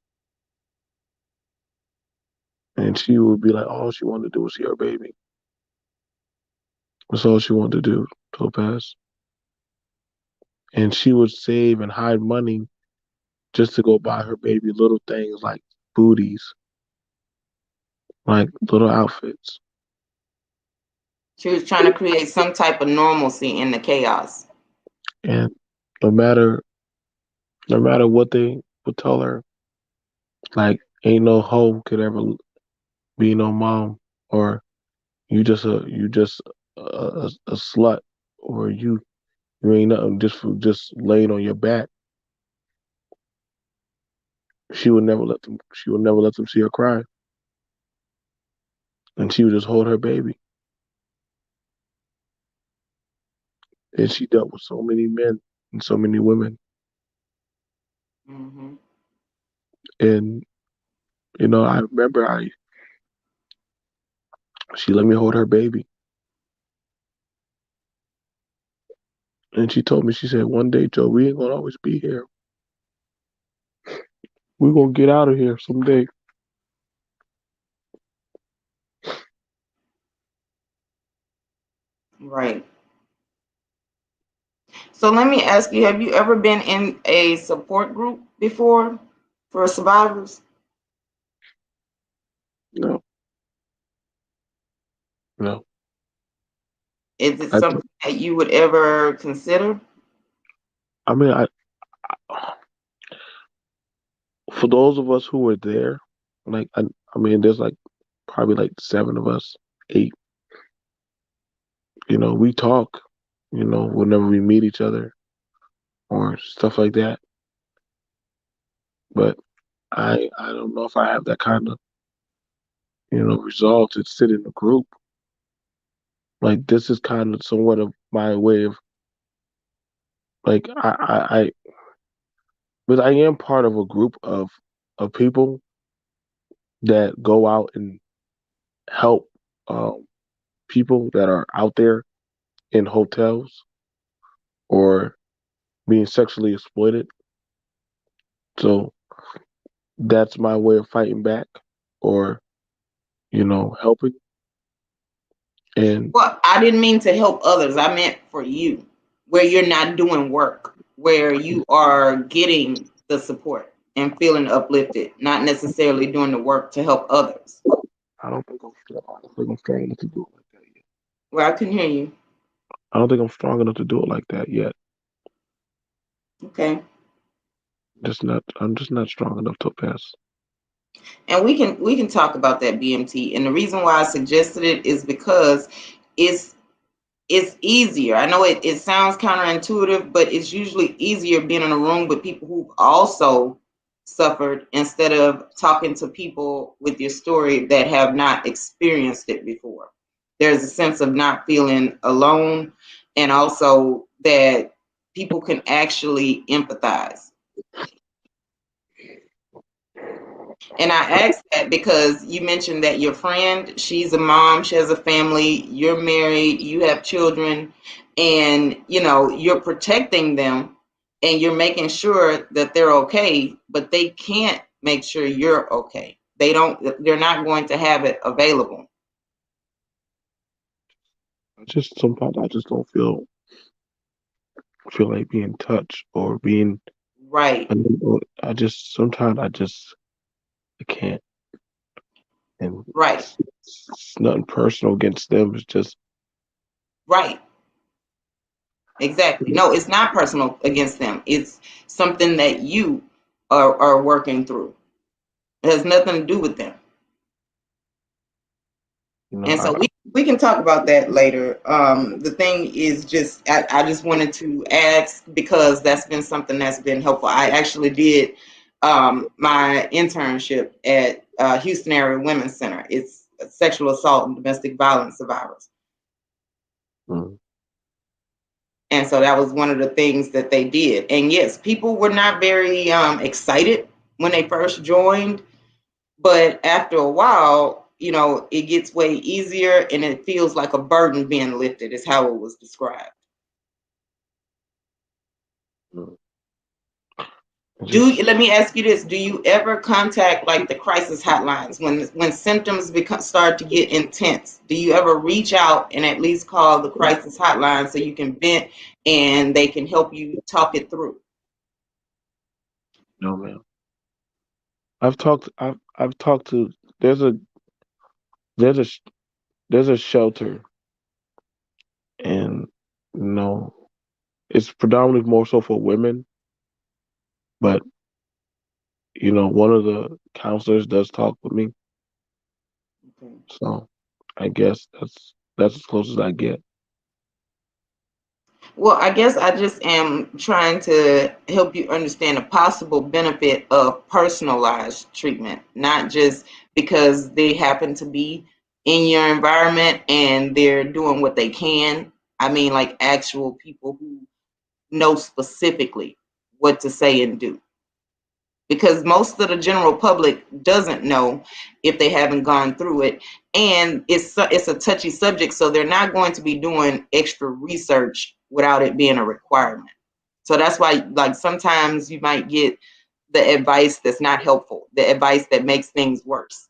and she would be like, all she wanted to do was see her baby. That's all she wanted to do, Topaz. And she would save and hide money just to go buy her baby little things like booties, like little outfits. She was trying to create some type of normalcy in the chaos. And no matter no matter what they would tell her, like ain't no hoe could ever be no mom, or you just a slut, or you ain't nothing just laying on your back. She would never let them see her cry, and she would just hold her baby. And she dealt with so many men and so many women, Hmm. and I remember I she let me hold her baby, and she told me, she said, one day, Joe, we ain't gonna always be here. we're gonna get out of here someday. Right. So let me ask you, have you ever been in a support group before for survivors? No, no. Is it I something that you would ever consider? I mean, for those of us who were there, like I mean, there's like probably like seven of us, eight. You know, we talk. You know, whenever we meet each other or stuff like that. But I don't know if I have that kind of resolve to sit in a group. Like this is kind of somewhat of my way of like but I am part of a group of people that go out and help um, people that are out there in hotels or being sexually exploited. So that's my way of fighting back or helping. And Well, I didn't mean to help others. I meant for you, where you're not doing work, where you are getting the support and feeling uplifted, not necessarily doing the work to help others. I don't think I'm strong enough to do it like that yet. Well, I can hear you. I don't think I'm strong enough to do it like that yet. Okay. Just not. I'm just not strong enough to pass. And we can talk about that BMT. And the reason why I suggested it is because it's it's easier. I know it sounds counterintuitive, but it's usually easier being in a room with people who've also suffered instead of talking to people with your story that have not experienced it before. There's a sense of not feeling alone, and also that people can actually empathize. And I asked that because you mentioned that your friend, she's a mom, she has a family, you're married, you have children, and you're protecting them and you're making sure that they're okay, but they can't make sure you're okay. They're not going to have it available. Sometimes I just don't feel like being touched or being. Right, I just sometimes I can't. And right, it's nothing personal against them. It's just right. Exactly. No, it's not personal against them. It's something that you are working through. It has nothing to do with them. And so I we can talk about that later. The thing is just I just wanted to ask because that's been something that's been helpful. I actually did my internship at Houston Area Women's Center. It's sexual assault and domestic violence survivors. mm, And so that was one of the things that they did. And yes, people were not very excited when they first joined, but after a while, it gets way easier and it feels like a burden being lifted, is how it was described. mm. Just Let me ask you this: do you ever contact like the crisis hotlines when symptoms start to get intense? Do you ever reach out and at least call the crisis hotline so you can vent and they can help you talk it through? no, man. I've talked to. There's a there's a there's a shelter, and you know it's predominantly more so for women, but one of the counselors does talk with me, Okay. so I guess that's as close as I get. Well, I guess I just am trying to help you understand the possible benefit of personalized treatment, not just because they happen to be in your environment and they're doing what they can. I mean, like actual people who know specifically what to say and do. Because most of the general public doesn't know if they haven't gone through it, and it's a touchy subject, so they're not going to be doing extra research without it being a requirement. So that's why, like, sometimes you might get the advice that's not helpful, the advice that makes things worse.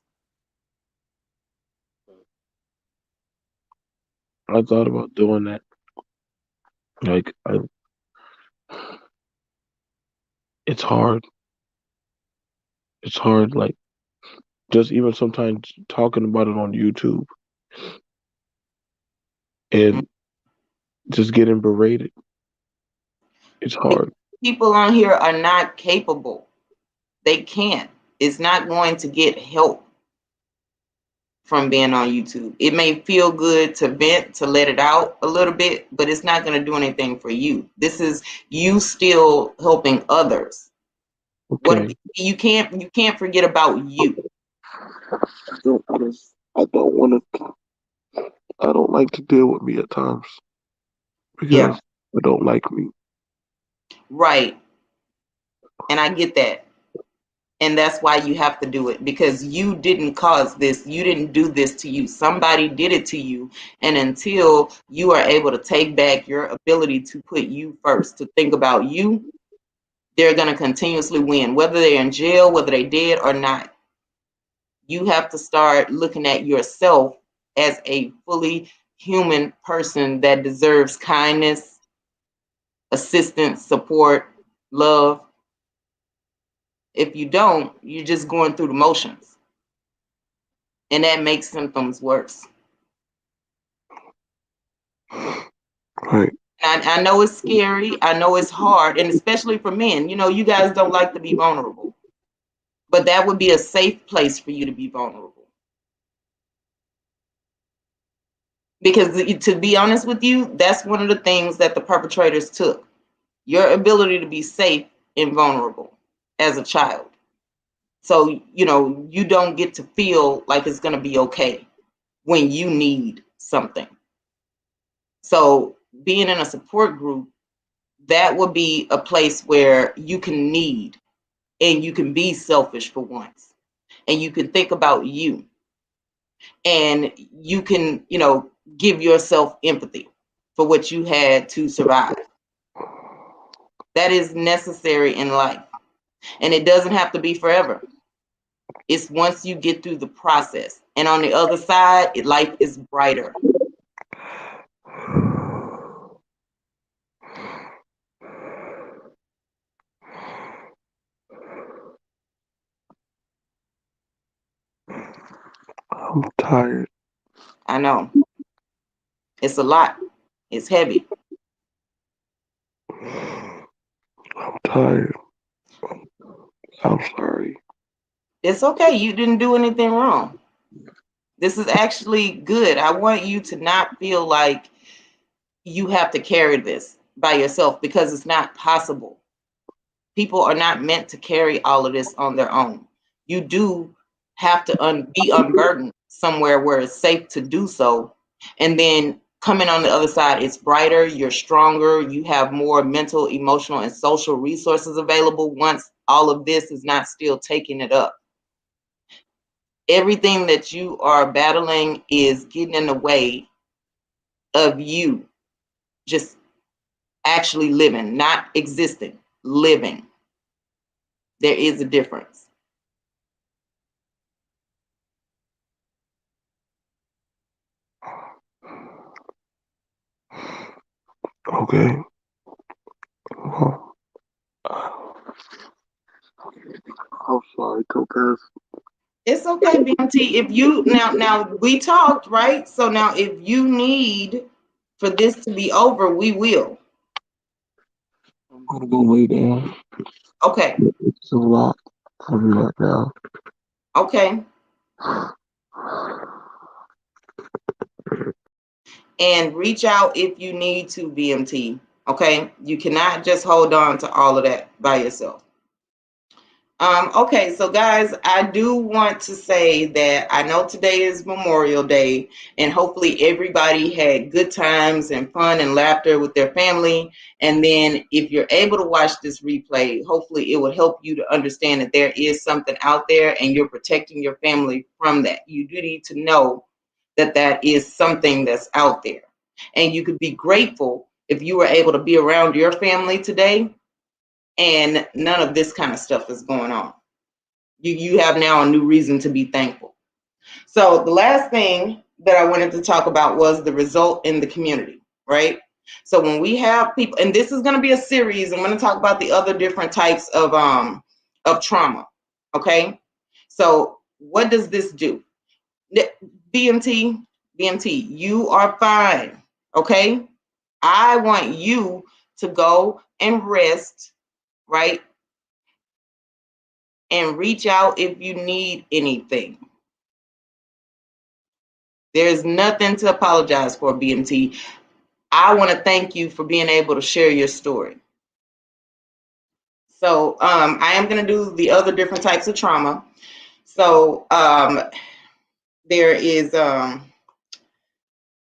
I thought about doing that. Like, it's hard. It's hard. Like, just even sometimes talking about it on YouTube and just getting berated. It's hard. People on here are not capable. They can't. It's not going to get help from being on YouTube. It may feel good to vent, to let it out a little bit, but it's not going to do anything for you. This is you still helping others. What Okay. you can't forget about you. I don't want to. I don't like to deal with me at times Yeah, because I don't like me. right. And I get that. And that's why you have to do it, because you didn't cause this. You didn't do this to you. Somebody did it to you. And until you are able to take back your ability to put you first, to think about you, they're going to continuously win, whether they're in jail, whether they did or not. You have to start looking at yourself as a fully human person that deserves kindness, assistance, support, love. If you don't, you're just going through the motions, and that makes symptoms worse. Right. I know it's scary. I know it's hard, and especially for men. You know, you guys don't like to be vulnerable, but that would be a safe place for you to be vulnerable. Because to be honest with you, that's one of the things that the perpetrators took, your ability to be safe and vulnerable as a child. So, you don't get to feel like it's going to be okay when you need something. So, being in a support group, that would be a place where you can need and you can be selfish for once, and you can think about you, and you can, give yourself empathy for what you had to survive. That is necessary in life, and it doesn't have to be forever. It's once you get through the process, and on the other side, life is brighter. I'm tired. I know it's a lot, it's heavy. I'm tired. I'm sorry. It's okay, you didn't do anything wrong. This is actually good. I want you to not feel like you have to carry this by yourself, because it's not possible. People are not meant to carry all of this on their own. You do have to be unburdened somewhere where it's safe to do so. And then coming on the other side, it's brighter, you're stronger, you have more mental, emotional, and social resources available once all of this is not still taking it up. Everything that you are battling is getting in the way of you just actually living, not existing, living. There is a difference. Okay. Well, I'm sorry, Topaz. It's okay, BMT. If you now we talked, right? So now if you need for this to be over, we will. I'm gonna go lay down. Okay. It's a lot for me right now. Okay. And reach out if you need to, BMT. Okay. You cannot just hold on to all of that by yourself. Okay, so guys, I do want to say that I know today is Memorial Day, and hopefully everybody had good times and fun and laughter with their family. And then if you're able to watch this replay, hopefully it will help you to understand that there is something out there and you're protecting your family from that. You do need to know that that is something that's out there. And you could be grateful if you were able to be around your family today, and none of this kind of stuff is going on. You have now a new reason to be thankful. So the last thing that I wanted to talk about was the result in the community, right? So when we have people, and this is going to be a series, I'm going to talk about the other different types of trauma. Okay. So what does this do? BMT, BMT, you are fine. Okay. I want you to go and rest, right? And reach out if you need anything. There's nothing to apologize for, BMT. I want to thank you for being able to share your story. So I am going to do the other different types of trauma. So there is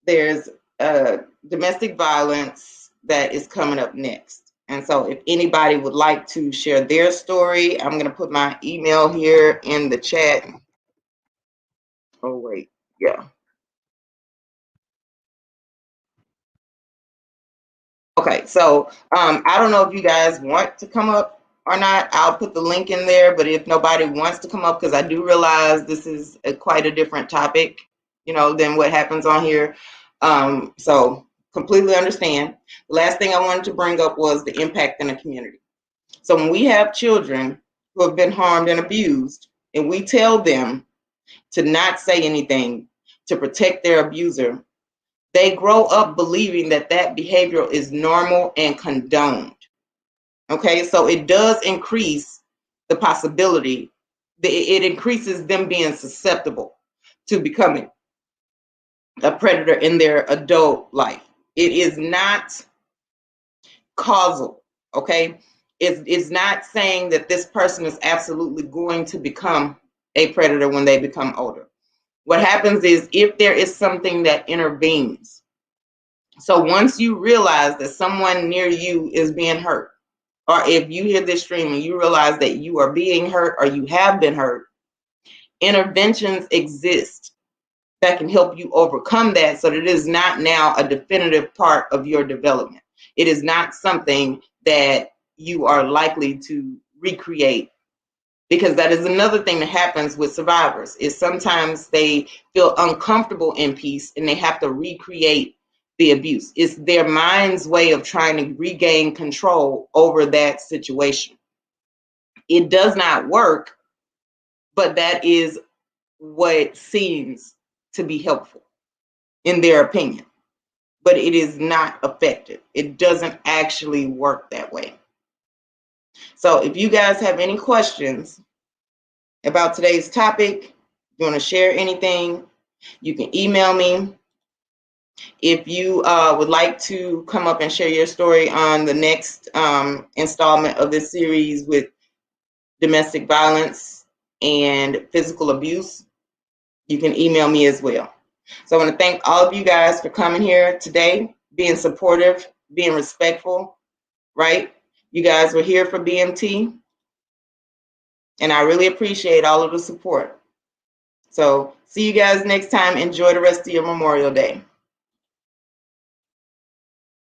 there's domestic violence that is coming up next. And so if anybody would like to share their story, I'm going to put my email here in the chat. Oh, wait. Yeah. Okay, so I don't know if you guys want to come up or not. I'll put the link in there, but if nobody wants to come up, because I do realize this is quite a different topic, than what happens on here. So completely understand. The last thing I wanted to bring up was the impact in the community. So when we have children who have been harmed and abused, and we tell them to not say anything to protect their abuser, they grow up believing that that behavior is normal and condoned. Okay, so it does increase the possibility, it increases them being susceptible to becoming a predator in their adult life. It is not causal, okay? It's not saying that this person is absolutely going to become a predator when they become older. What happens is if there is something that intervenes. So once you realize that someone near you is being hurt, or if you hear this stream and you realize that you are being hurt or you have been hurt, interventions exist that can help you overcome that so that it is not now a definitive part of your development. It is not something that you are likely to recreate, because that is another thing that happens with survivors is sometimes they feel uncomfortable in peace and they have to recreate the abuse. It's their mind's way of trying to regain control over that situation. It does not work, but that is what seems to be helpful in their opinion. But it is not effective. It doesn't actually work that way. So if you guys have any questions about today's topic, you want to share anything, you can email me. If you would like to come up and share your story on the next installment of this series with domestic violence and physical abuse, you can email me as well. So I want to thank all of you guys for coming here today, being supportive, being respectful, right? You guys were here for BMT, and I really appreciate all of the support. So see you guys next time. Enjoy the rest of your Memorial Day.